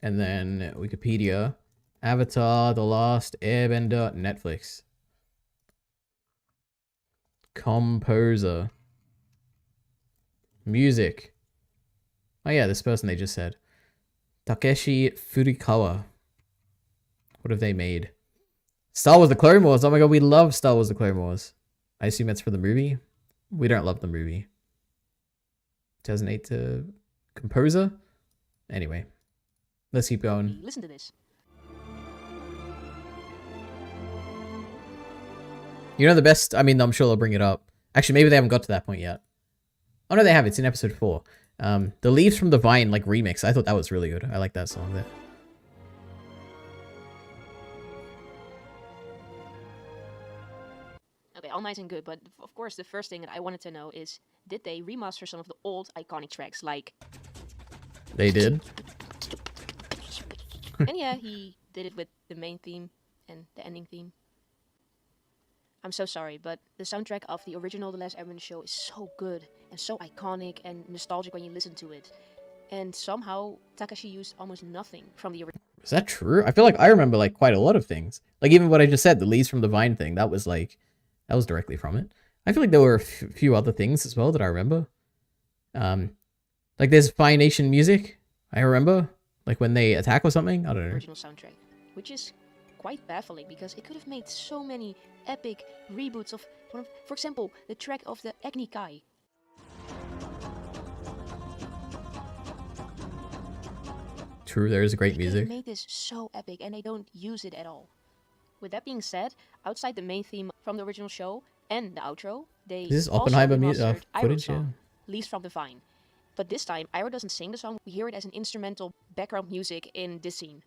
And then Wikipedia, Avatar, The Last Airbender, Netflix. Composer. Music. Oh yeah, this person they just said. Takeshi Furukawa. What have they made? Star Wars The Clone Wars. Oh my god, we love Star Wars The Clone Wars. I assume that's for the movie. We don't love the movie. 2008 to composer? Anyway. Let's keep going. Listen to this. You know the best... I mean, I'm sure they'll bring it up. Actually, maybe they haven't got to that point yet. Oh, no, they have. It's in episode 4. The Leaves from the Vine, like, remix. I thought that was really good. I like that song there. Okay, all nice and good, but of course the first thing that I wanted to know is, did they remaster some of the old iconic tracks, like... They did. And yeah, he did it with the main theme and the ending theme. I'm so sorry, but the soundtrack of the original The Last Airbender show is so good and so iconic and nostalgic when you listen to it. And somehow Takashi used almost nothing from the original. Is that true? I feel like I remember like quite a lot of things. Like even what I just said, the Leaves from the Vine thing, that was directly from it. I feel like there were a few other things as well that I remember. Like there's Fire Nation music, I remember. Like when they attack or something? I don't know. Original soundtrack, which is quite baffling because it could have made so many epic reboots of, for example, the track of the Agni Kai. True, there is great music. They made this so epic and they don't use it at all. With that being said, outside the main theme from the original show and the outro, they Is this also Oppenheimer remastered footage? Iroh's song, Leaves from the Vine. But this time, Iroh doesn't sing the song, we hear it as an instrumental background music in this scene.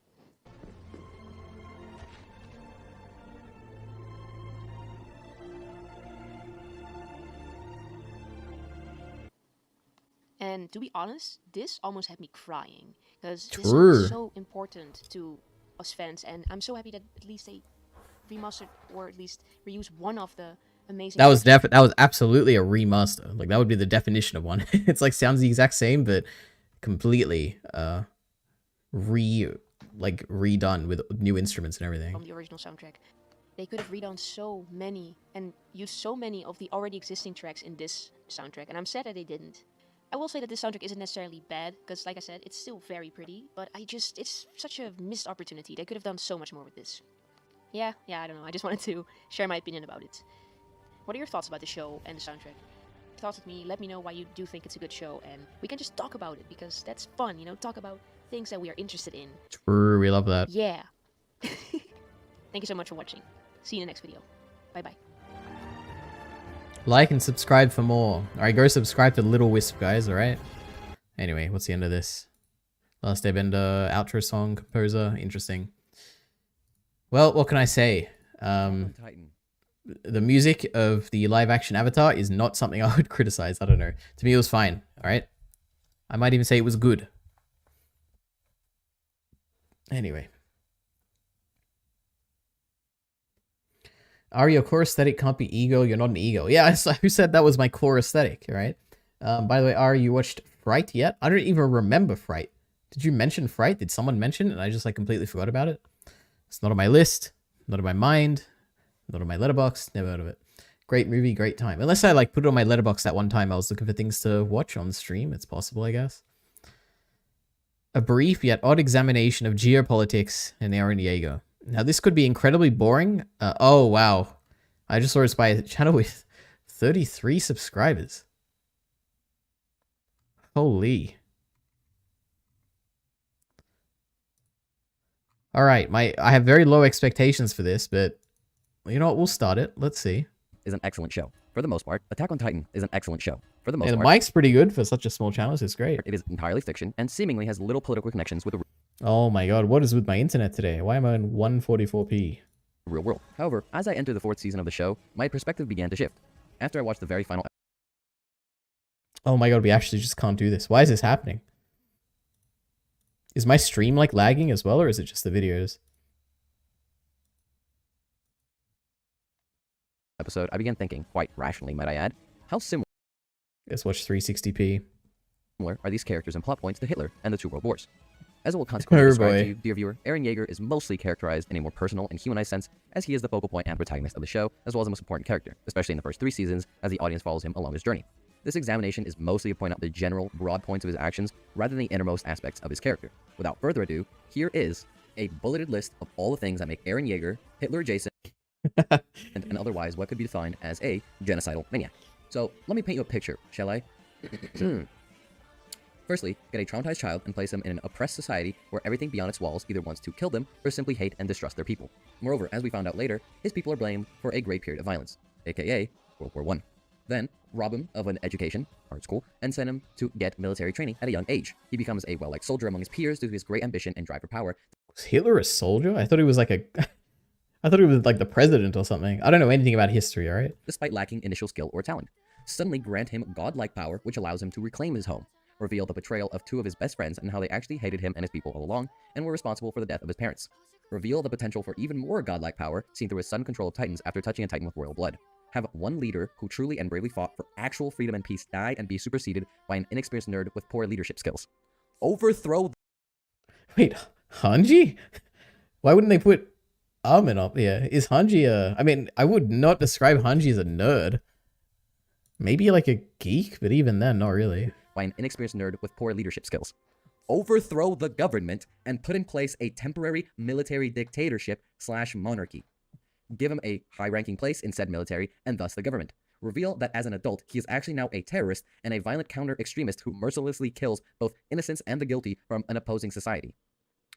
And to be honest, this almost had me crying because this song True. is so important to us fans, and I'm so happy that at least they remastered or at least reused one of the amazing. That was that was absolutely a remaster. Like that would be the definition of one. It's like sounds the exact same, but completely redone with new instruments and everything. From the original soundtrack. They could have redone so many and used so many of the already existing tracks in this soundtrack, and I'm sad that they didn't. I will say that this soundtrack isn't necessarily bad, because like I said, it's still very pretty, but it's such a missed opportunity. They could have done so much more with this. Yeah, I don't know. I just wanted to share my opinion about it. What are your thoughts about the show and the soundtrack? Thoughts with me, let me know why you do think it's a good show, and we can just talk about it, because that's fun, you know, talk about things that we are interested in. True, we love that. Yeah. Thank you so much for watching. See you in the next video. Bye-bye. Like and subscribe for more. Alright, go subscribe to Little Wisp, guys, alright? Anyway, what's the end of this? Last Airbender, outro song, composer, interesting. Well, what can I say? The music of the live-action Avatar is not something I would criticize. I don't know. To me, it was fine, alright? I might even say it was good. Anyway. Ari, your core aesthetic can't be ego. You're not an ego. Yeah, who said that was my core aesthetic, right? By the way, Ari, you watched Fright yet? I don't even remember Fright. Did you mention Fright? Did someone mention it and I just like completely forgot about it? It's not on my list, not on my mind, not on my letterbox. Never heard of it. Great movie, great time. Unless I like put it on my letterbox that one time I was looking for things to watch on stream. It's possible, I guess. A brief yet odd examination of geopolitics in Eren Yeager. Now, this could be incredibly boring. Oh, wow. I just saw it by a channel with 33 subscribers. Holy. Alright, I have very low expectations for this, but you know what? We'll start it. Let's see. Is an excellent show. For the most part, Attack on Titan is an excellent show. For the most Yeah, the part, mic's pretty good for such a small channel, so it's great. it is entirely fiction and seemingly has little political connections with the Oh my god, what is with my internet today? Why am I on 144p? real world. However, as I entered the 4th season of the show, my perspective began to shift. After I watched the very final Oh my god, we actually just can't do this. Why is this happening? Is my stream like lagging as well, or is it just the videos? episode, I began thinking, quite rationally might I add, how similar Let's watch 360p. are these characters and plot points to Hitler and the Two World Wars. As it will consequently describe to you, dear viewer, Eren Yeager is mostly characterized in a more personal and humanized sense, as he is the focal point and protagonist of the show, as well as the most important character, especially in the first 3 seasons, as the audience follows him along his journey. This examination is mostly to point out the general, broad points of his actions, rather than the innermost aspects of his character. Without further ado, here is a bulleted list of all the things that make Eren Yeager, Hitler adjacent, and otherwise what could be defined as a genocidal maniac. So, let me paint you a picture, shall I? Firstly, get a traumatized child and place them in an oppressed society where everything beyond its walls either wants to kill them or simply hate and distrust their people. Moreover, as we found out later, his people are blamed for a great period of violence, aka World War I. Then, rob him of an education, art school, and send him to get military training at a young age. He becomes a well-liked soldier among his peers due to his great ambition and drive for power. Was Hitler a soldier? I thought he was like a... I thought he was like the president or something. I don't know anything about history, alright? Despite lacking initial skill or talent. Suddenly grant him godlike power, which allows him to reclaim his home. Reveal the betrayal of 2 of his best friends and how they actually hated him and his people all along, and were responsible for the death of his parents. Reveal the potential for even more godlike power seen through his sudden control of Titans after touching a Titan with royal blood. Have one leader who truly and bravely fought for actual freedom and peace die and be superseded by an inexperienced nerd with poor leadership skills. Overthrow... Wait, Hanji? Why wouldn't they put Armin up here? Is Hanji a... I mean, I would not describe Hanji as a nerd. Maybe like a geek, but even then, not really. By an inexperienced nerd with poor leadership skills. Overthrow the government and put in place a temporary military dictatorship / monarchy. Give him a high-ranking place in said military and thus the government. Reveal that as an adult, he is actually now a terrorist and a violent counter-extremist who mercilessly kills both innocents and the guilty from an opposing society.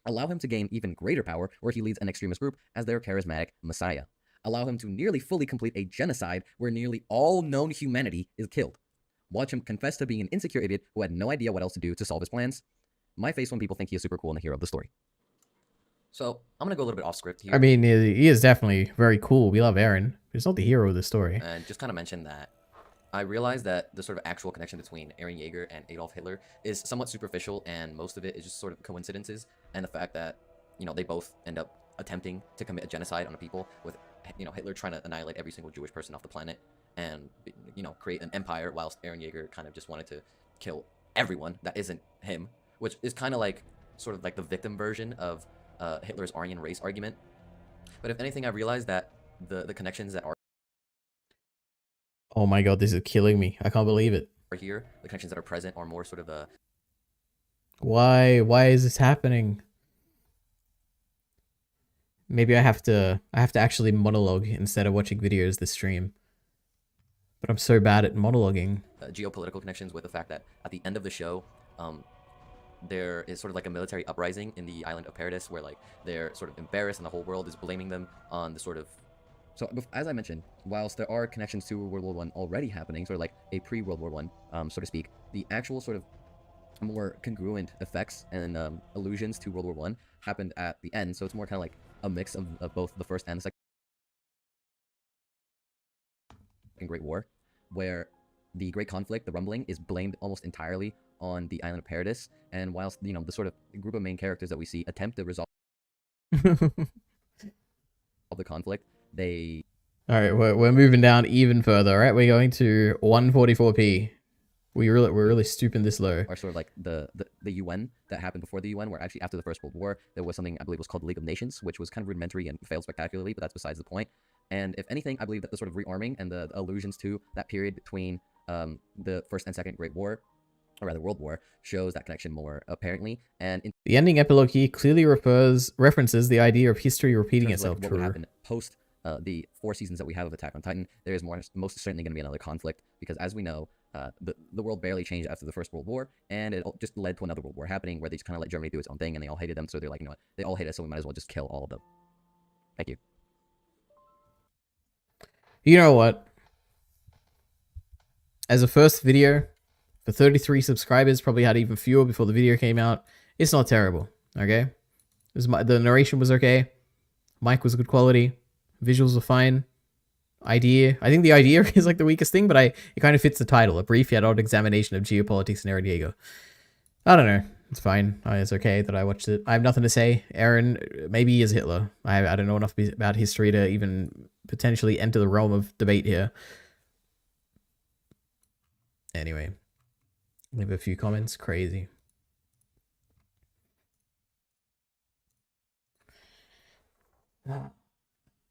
Allow him to gain even greater power where he leads an extremist group as their charismatic messiah. Allow him to nearly fully complete a genocide where nearly all known humanity is killed. Watch him confess to being an insecure idiot who had no idea what else to do to solve his plans. My face when people think he is super cool and the hero of the story. So, I'm gonna go a little bit off script here. I mean, he is definitely very cool. We love Eren. He's not the hero of the story. And just kind of mention that I realized that the sort of actual connection between Aaron Yeager and Adolf Hitler is somewhat superficial, and most of it is just sort of coincidences, and the fact that, you know, they both end up attempting to commit a genocide on a people, with, you know, Hitler trying to annihilate every single Jewish person off the planet and, you know, create an empire, whilst Aaron Yeager kind of just wanted to kill everyone that isn't him, which is kind of like sort of like the victim version of Hitler's Aryan race argument. But if anything, I realized that the connections that are Oh my god, this is killing me. I can't believe it. here, the connections that are present, are more sort of Why is this happening? Maybe I have to actually monologue instead of watching videos this stream. But I'm so bad at monologuing. Geopolitical connections with the fact that at the end of the show, there is sort of like a military uprising in the island of Paradis, where like they're sort of embarrassed and the whole world is blaming them on the sort of... So, as I mentioned, whilst there are connections to World War I already happening, sort of like a pre-World War I, so to speak, the actual sort of more congruent effects and allusions to World War I happened at the end, so it's more kind of like a mix of both the First and the Second Great War, where the Great Conflict, the Rumbling, is blamed almost entirely on the island of Paradis, and whilst, you know, the sort of group of main characters that we see attempt to resolve the conflict, they... Alright, we're moving down even further, alright? We're going to 144p. We're really stooping this low. Are sort of like the UN that happened before the UN, where actually after the First World War, there was something I believe was called the League of Nations, which was kind of rudimentary and failed spectacularly, but that's besides the point. And if anything, I believe that the sort of rearming and the allusions to that period between the First and Second Great War, or rather World War, shows that connection more apparently. And the ending epilogue here clearly references the idea of history repeating itself. What would happen post the 4 seasons that we have of Attack on Titan, there is most certainly going to be another conflict, because as we know, the world barely changed after the First World War, and it just led to another World War happening, where they just kind of let Germany do its own thing, and they all hated them, so they're like, you know what, they all hate us, so we might as well just kill all of them. Thank you. You know what? As a first video, for 33 subscribers, probably had even fewer before the video came out, it's not terrible, okay? The narration was okay, mic was good quality, visuals were fine. Idea, I think the idea is like the weakest thing, but it kind of fits the title, a brief yet odd examination of geopolitics in Aaron Yeager. I don't know, it's fine, it's okay that I watched it. I have nothing to say. Aaron, maybe he is Hitler. I don't know enough about history to even potentially enter the realm of debate here. Anyway, leave a few comments. Crazy.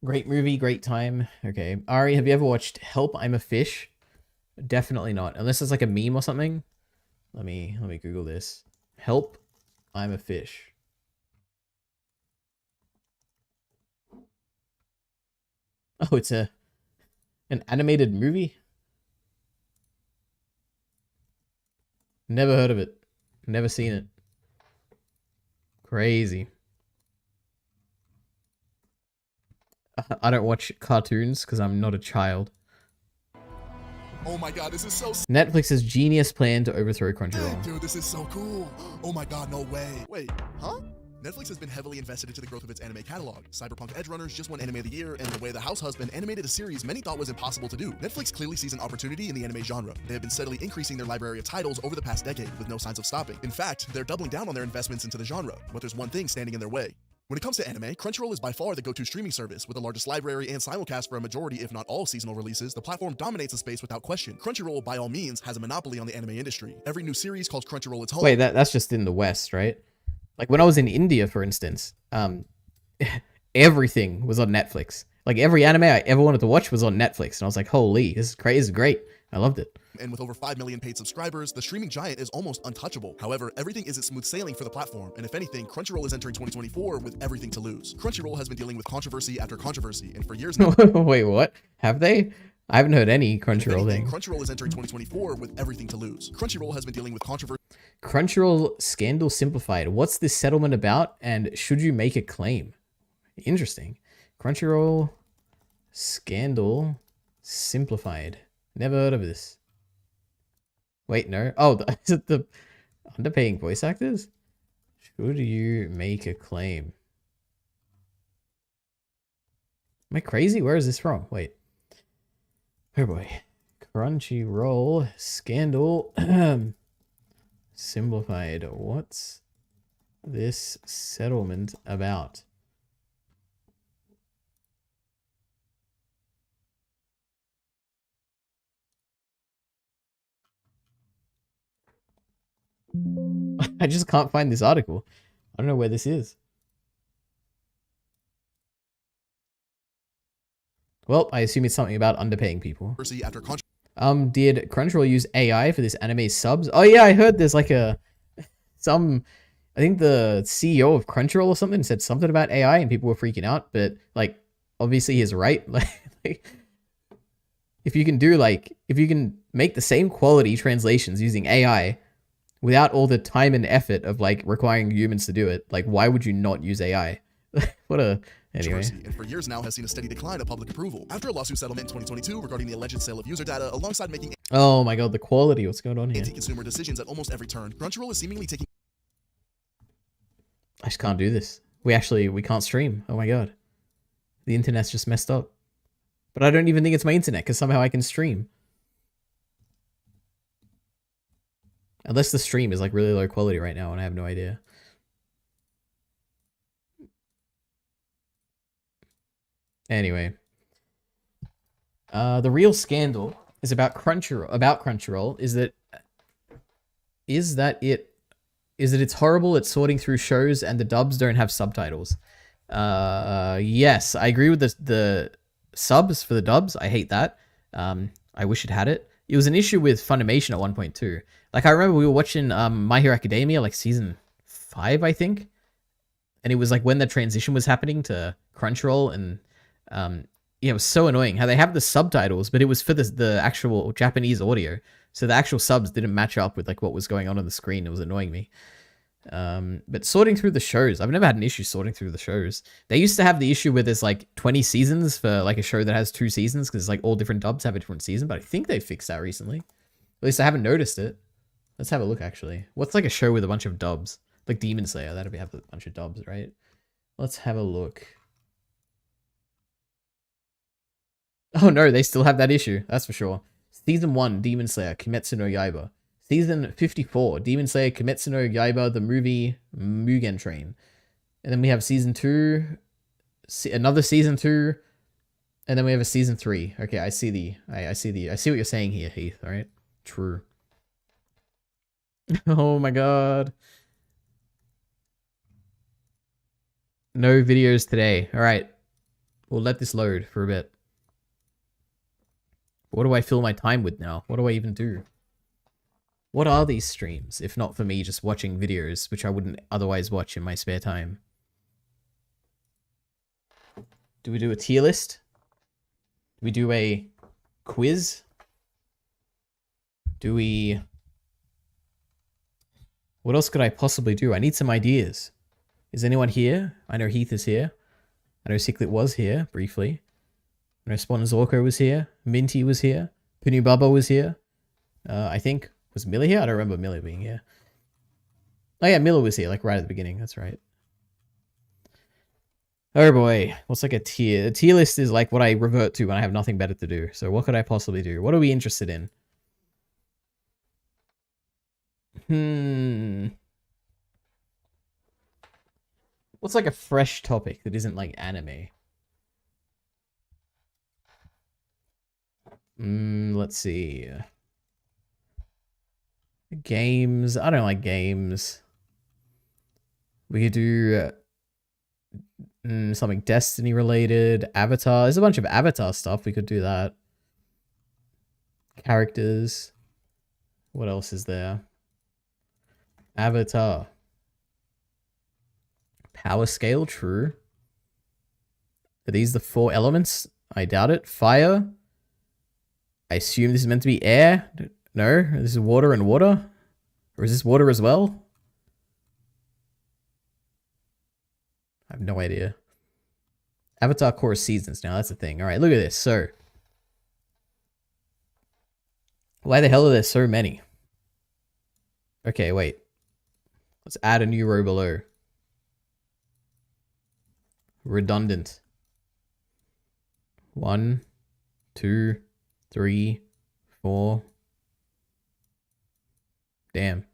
Great movie, great time. Okay. Ari, have you ever watched Help, I'm a Fish? Definitely not. Unless it's like a meme or something. Let me Google this. Help, I'm a Fish. Oh, it's an animated movie? Never heard of it. Never seen it. Crazy. I don't watch cartoons because I'm not a child. Oh my god, this is so... Netflix's genius plan to overthrow Crunchyroll. Dude, this is so cool. Oh my god, no way. Wait, huh? Netflix has been heavily invested into the growth of its anime catalog. Cyberpunk Edge Runners just won Anime of the Year, and The Way the House Husband animated a series many thought was impossible to do. Netflix clearly sees an opportunity in the anime genre. They have been steadily increasing their library of titles over the past decade, with no signs of stopping. In fact, they're doubling down on their investments into the genre, but there's one thing standing in their way. When it comes to anime, Crunchyroll is by far the go-to streaming service. With the largest library and simulcast for a majority, if not all, seasonal releases, the platform dominates the space without question. Crunchyroll, by all means, has a monopoly on the anime industry. Every new series calls Crunchyroll its home. Wait, that's just in the West, right? Like when I was in India, for instance, everything was on Netflix. Like every anime I ever wanted to watch was on Netflix, and I was like, "Holy, this is great! I loved it." And with over 5 million paid subscribers, the streaming giant is almost untouchable. However, everything isn't smooth sailing for the platform, and if anything, Crunchyroll is entering 2024 with everything to lose. Crunchyroll has been dealing with controversy after controversy, and for years now... Wait, what? Have they? I haven't heard any Crunchyroll thing. Crunchyroll is entering 2024 with everything to lose. Crunchyroll has been dealing with controversy... Crunchyroll scandal simplified. What's this settlement about, and should you make a claim? Interesting. Crunchyroll scandal simplified. Never heard of this. Wait, no. Oh, is it the underpaying voice actors? Should you make a claim? Am I crazy? Where is this from? Wait. Oh boy. Crunchyroll scandal simplified. What's this settlement about? I just can't find this article. I don't know where this is. Well, I assume it's something about underpaying people. After Did Crunchyroll use AI for this anime subs? Oh yeah, I heard there's like I think the CEO of Crunchyroll or something said something about AI and people were freaking out, but like obviously he's right. Like if you can make the same quality translations using AI without all the time and effort of like requiring humans to do it, like why would you not use AI? What a anyway. And for years now has seen a steady decline of public approval. After a lawsuit settlement in 2022 regarding the alleged sale of user data, alongside making Oh my god, the quality, what's going on here? anti-consumer decisions at almost every turn, Crunchyroll is seemingly taking. I just can't do this. We can't stream. Oh my god. The internet's just messed up. But I don't even think it's my internet because somehow I can stream. Unless the stream is like really low quality right now and I have no idea. Anyway. The real scandal is about Crunchyroll is that it's horrible at sorting through shows and the dubs don't have subtitles. Yes, I agree with the subs for the dubs. I hate that. I wish it had it. It was an issue with Funimation at one point too. Like I remember we were watching My Hero Academia, like season 5, I think. And it was like when the transition was happening to Crunchyroll, and yeah, it was so annoying how they have the subtitles, but it was for the actual Japanese audio. So the actual subs didn't match up with like what was going on the screen. It was annoying me. But sorting through the shows, I've never had an issue sorting through the shows. They used to have the issue where there's like 20 seasons for like a show that has 2 seasons because like all different dubs have a different season, but I think they fixed that recently. At least I haven't noticed it. Let's have a look actually. What's like a show with a bunch of dubs? Like Demon Slayer, that'd have a bunch of dubs, right? Let's have a look. Oh no, they still have that issue, that's for sure. Season 1, Demon Slayer, Kimetsu no Yaiba. Season 54, Demon Slayer, Kimetsu no Yaiba, the movie Mugen Train. And then we have season 2, another season 2, and then we have a season 3. Okay, I see what you're saying here, Heath, alright? True. Oh my god. No videos today. Alright. We'll let this load for a bit. What do I fill my time with now? What do I even do? What are these streams, if not for me just watching videos, which I wouldn't otherwise watch in my spare time? Do we do a tier list? Do we do a quiz? Do we... What else could I possibly do? I need some ideas. Is anyone here? I know Heath is here. I know Ciclet was here, briefly. I know Sponzorko was here. Minty was here. Punu Bubba was here. I think... Was Miller here? I don't remember Miller being here. Oh yeah, Miller was here, like right at the beginning. That's right. Oh boy. What's like a tier? A tier list is like what I revert to when I have nothing better to do. So what could I possibly do? What are we interested in? What's like a fresh topic that isn't like anime? Let's see. Games. I don't like games. We could do something Destiny related. Avatar. There's a bunch of Avatar stuff. We could do that. Characters. What else is there? Avatar. Power scale. True. Are these the 4 elements? I doubt it. Fire. I assume this is meant to be air. No, this is water and water? Or is this water as well? I have no idea. Avatar Core Seasons now, that's the thing. Alright, look at this. So, why the hell are there so many? Okay, wait. Let's add a new row below. Redundant. 1, 2, 3, 4. Damn.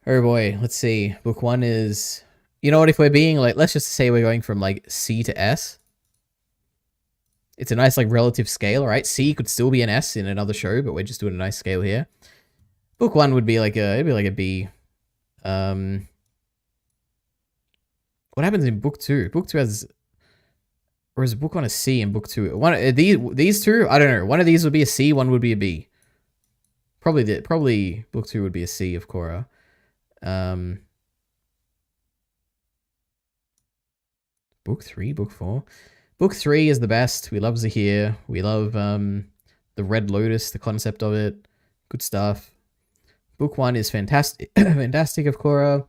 Oh boy, let's see. Book 1 is... You know what, if we're being like... Let's just say we're going from like C to S. It's a nice like relative scale, right? C could still be an S in another show, but we're just doing a nice scale here. Book 1 would be like a... It'd be like a B. What happens in Book 2? Book 2 has... Or is Book 1 a C and Book 2? These two? I don't know. One of these would be a C, one would be a B. Probably Book 2 would be a C of Korra. Book 3, Book 4. Book 3 is the best. We love Zahir. We love the Red Lotus, the concept of it. Good stuff. Book 1 is fantastic. Fantastic of Korra.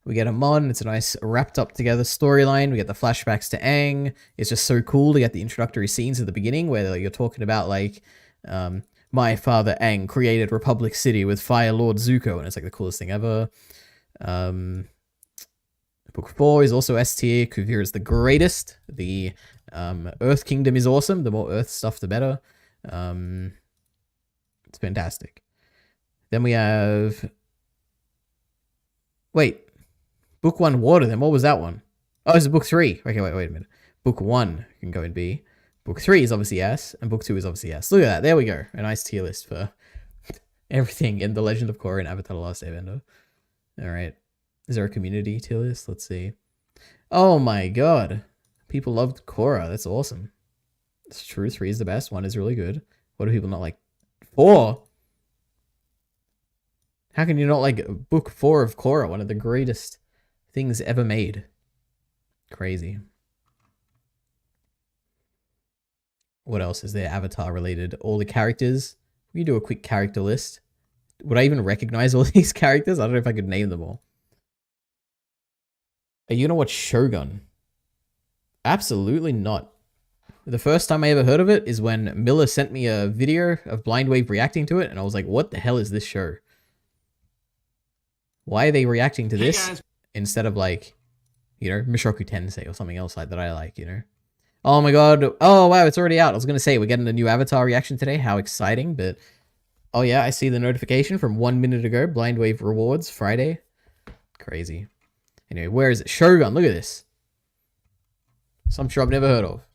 We get Amon. It's a nice wrapped up together storyline. We get the flashbacks to Aang. It's just so cool to get the introductory scenes at the beginning where you're talking about like, my father Aang created Republic City with Fire Lord Zuko, and it's like the coolest thing ever. Book 4 is also S tier. Kuvira is the greatest. The Earth Kingdom is awesome. The more Earth stuff, the better. It's fantastic. Then we have... Wait. Book 1 Water, then what was that one? Oh, it's Book 3. Okay, wait a minute. Book 1 can go in B. Book 3 is obviously S, and Book 2 is obviously S. Look at that. There we go. A nice tier list for everything in The Legend of Korra and Avatar The Last Airbender. Alright. Is there a community tier list? Let's see. Oh my god. People loved Korra. That's awesome. It's true. 3 is the best. 1 is really good. What do people not like? 4? How can you not like Book 4 of Korra? One of the greatest things ever made. Crazy. What else is there Avatar related? All the characters. We do a quick character list. Would I even recognize all these characters? I don't know if I could name them all. Are you gonna watch Shogun? Absolutely not. The first time I ever heard of it is when Miller sent me a video of Blind Wave reacting to it, and I was like, what the hell is this show? Why are they reacting to this instead of like, you know, Mushoku Tensei or something else like that I like, you know? Oh my god. Oh wow, it's already out. I was gonna say, we're getting a new Avatar reaction today. How exciting, but... Oh yeah, I see the notification from 1 minute ago. Blind Wave rewards, Friday. Crazy. Anyway, where is it? Shogun, look at this. Some show I've never heard of.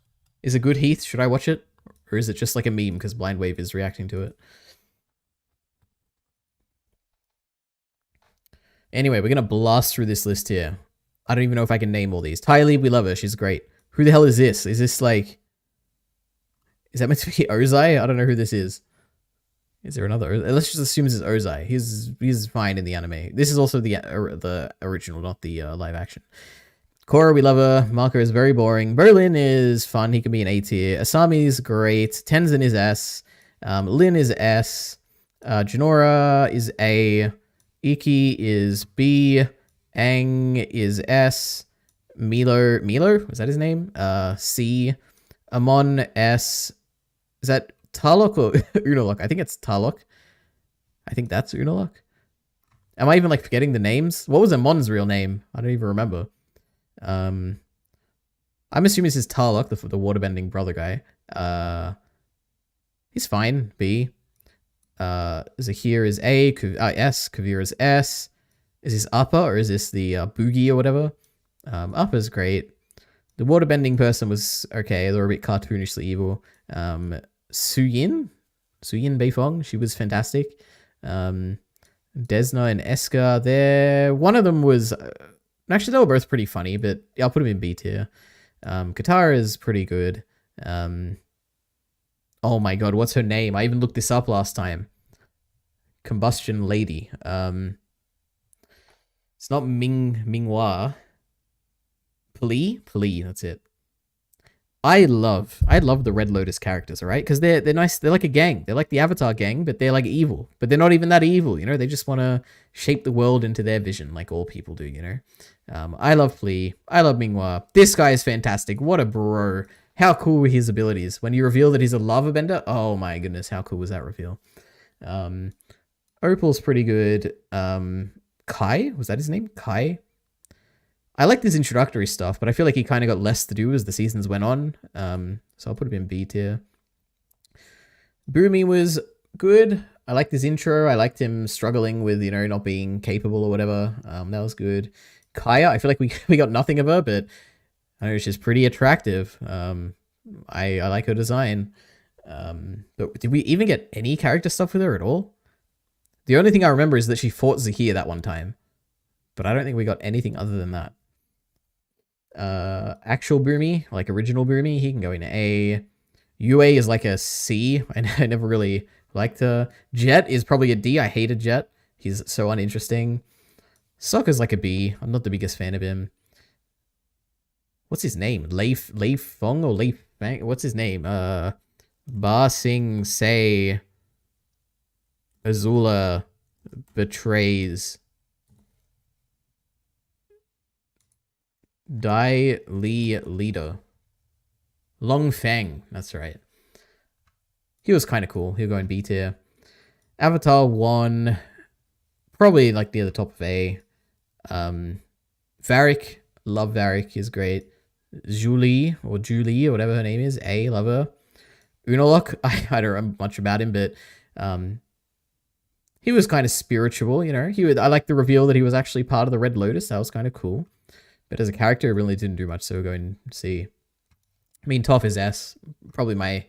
Is it good, Heath? Should I watch it? Or is it just like a meme because Blind Wave is reacting to it? Anyway, we're gonna blast through this list here. I don't even know if I can name all these. Tylee, we love her. She's great. Who the hell is this? Is this like... Is that meant to be Ozai? I don't know who this is. Is there another? Let's just assume this is Ozai. He's fine in the anime. This is also the original, not the live action. Korra, we love her. Marco is very boring. Berlin is fun. He can be an A tier. Asami's great. Tenzin is S. Lin is S. Jinora is A. Iki is B. Aang is S. Milo, was that his name? C. Amon S. Is that Tarlok or Unalak? I think it's Tarlok. I think that's Unalak. Am I even like forgetting the names? What was Amon's real name? I don't even remember. I'm assuming this is Tarlok, the waterbending brother guy. He's fine. B. Zahir is A. S. Kuvira is S. Is this Appa or is this the Boogie or whatever? Appa's great. The waterbending person was okay. They were a bit cartoonishly evil. Suyin Beifong, she was fantastic. Desna and Eska, there. One of them was... actually, they were both pretty funny, but I'll put them in B tier. Katara is pretty good. Oh my god, what's her name? I even looked this up last time. Combustion Lady. It's not Minghua. Pli, that's it. I love the Red Lotus characters, alright? Because they're nice. They're like a gang. They're like the Avatar gang, but they're like evil. But they're not even that evil, you know? They just want to shape the world into their vision, like all people do, you know? I love Flea. I love Minghua. This guy is fantastic. What a bro. How cool were his abilities? When you reveal that he's a lava bender, oh my goodness, how cool was that reveal? Opal's pretty good. Kai? Was that his name? Kai? I like this introductory stuff, but I feel like he kind of got less to do as the seasons went on. So I'll put him in B tier. Boomy was good. I liked his intro. I liked him struggling with, you know, not being capable or whatever. That was good. Kaya, I feel like we got nothing of her, but I know she's pretty attractive. I like her design. But did we even get any character stuff with her at all? The only thing I remember is that she fought Zahir that one time. But I don't think we got anything other than that. Actual Boomy, like original Boomy, he can go in A. UA is like a C. I never really liked her. Jet is probably a D. I hated Jet. He's so uninteresting. Sokka's like a B. I'm not the biggest fan of him. What's his name? Leif Fong or Leif Fang? What's his name? Ba Sing Se Azula betrays Dai Li Leader. Long Fang, that's right. He was kind of cool. He'll go in B tier. Avatar 1, probably like near the top of A. Varric, love Varric, he's great. Julie or whatever her name is, A, love her. Unalak, I don't remember much about him, but he was kind of spiritual, you know. I like the reveal that he was actually part of the Red Lotus. That was kind of cool. But as a character, it really didn't do much, so we'll go and see. I mean, Toph is S. Probably my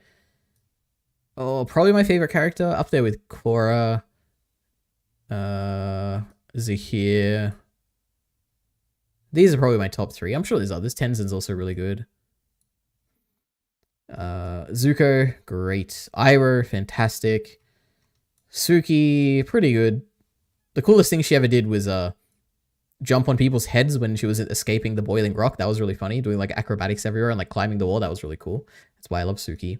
favorite character. Up there with Korra. Zahir. These are probably my top 3. I'm sure there's others. Tenzin's also really good. Zuko, great. Iroh, fantastic. Suki, pretty good. The coolest thing she ever did was jump on people's heads when she was escaping the boiling rock. That was really funny. Doing like acrobatics everywhere and like climbing the wall. That was really cool. That's why I love Suki.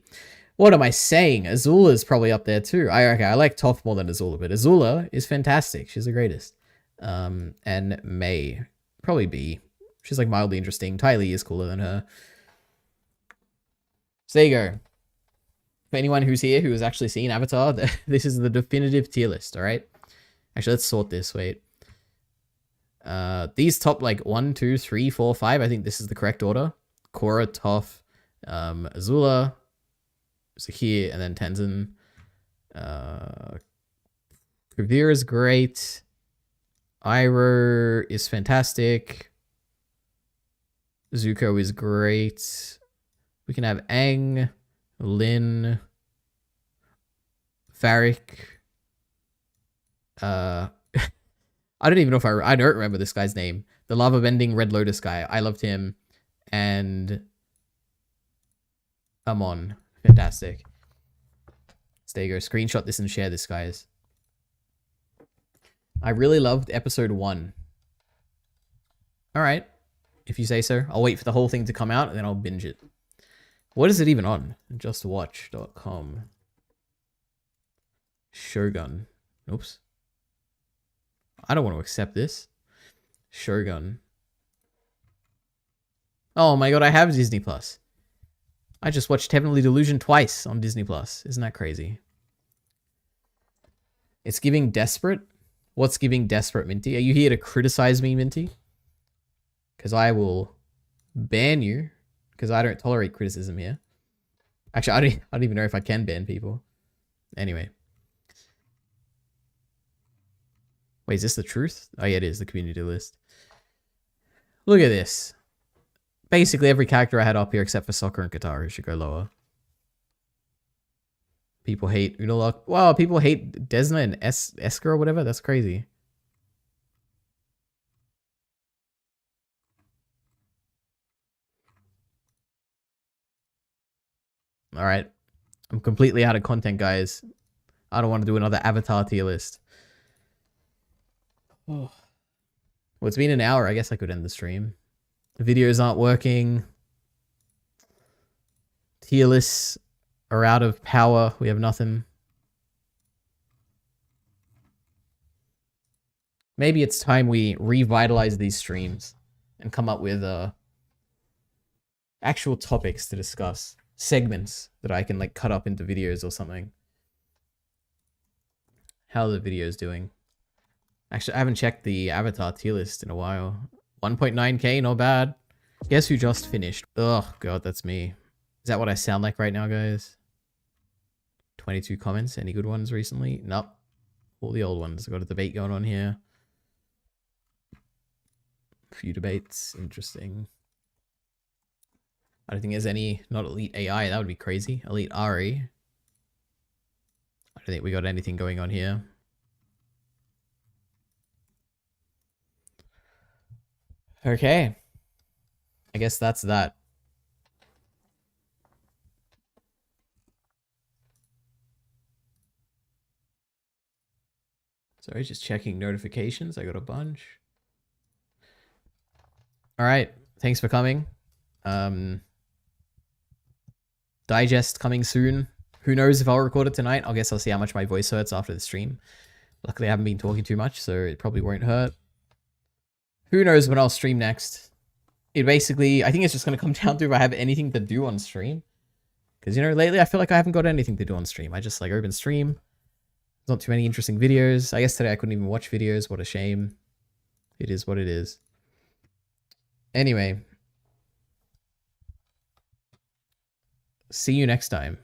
What am I saying? Azula's probably up there too. I like Toph more than Azula, but Azula is fantastic. She's the greatest. And May, probably B. She's like mildly interesting. Ty Lee is cooler than her. So there you go. For anyone who's here who has actually seen Avatar, this is the definitive tier list, alright? Actually, let's sort this, wait. These top like 1, 2, 3, 4, 5, I think this is the correct order. Korra, Toph, Azula, Zahir, and then Tenzin. Kuvira is great. Iroh is fantastic. Zuko is great. We can have Aang, Lin, Varric. I don't even know if I don't remember this guy's name. The lava bending Red Lotus guy. I loved him. And Amon. Fantastic. So there you go. Screenshot this and share this, guys. I really loved episode 1. Alright. If you say so. I'll wait for the whole thing to come out and then I'll binge it. What is it even on? Justwatch.com. Shogun. Oops. I don't want to accept this. Shogun. Oh my god, I have Disney Plus. I just watched Heavenly Delusion twice on Disney Plus. Isn't that crazy? It's giving desperate? What's giving desperate, Minty? Are you here to criticize me, Minty? Because I will ban you. Because I don't tolerate criticism here. Actually, I don't even know if I can ban people. Anyway. Wait, is this the truth? Oh yeah, it is, the community list. Look at this. Basically every character I had up here except for Sokka and Kataru should go lower. People hate Unalak. Wow, people hate Desna and Esker or whatever? That's crazy. Alright. I'm completely out of content, guys. I don't want to do another Avatar tier list. Oh. Well, it's been an hour. I guess I could end the stream. The videos aren't working. Tier lists are out of power. We have nothing. Maybe it's time we revitalize these streams and come up with actual topics to discuss. Segments that I can like cut up into videos or something. How are the videos doing? Actually, I haven't checked the Avatar tier list in a while. 1.9k, not bad. Guess who just finished? Oh god, that's me. Is that what I sound like right now, guys? 22 comments. Any good ones recently? Nope. All the old ones. I've got a debate going on here. A few debates. Interesting. I don't think there's any, not Elite AI. That would be crazy. Elite Ari. I don't think we got anything going on here. Okay. I guess that's that. Sorry, just checking notifications. I got a bunch. All right. Thanks for coming. Digest coming soon. Who knows if I'll record it tonight? I guess I'll see how much my voice hurts after the stream. Luckily, I haven't been talking too much, so it probably won't hurt. Who knows when I'll stream next? It basically, I think it's just going to come down to if I have anything to do on stream. Because, you know, lately I feel like I haven't got anything to do on stream. I just, like, open stream. There's not too many interesting videos. I guess today I couldn't even watch videos. What a shame. It is what it is. Anyway. See you next time.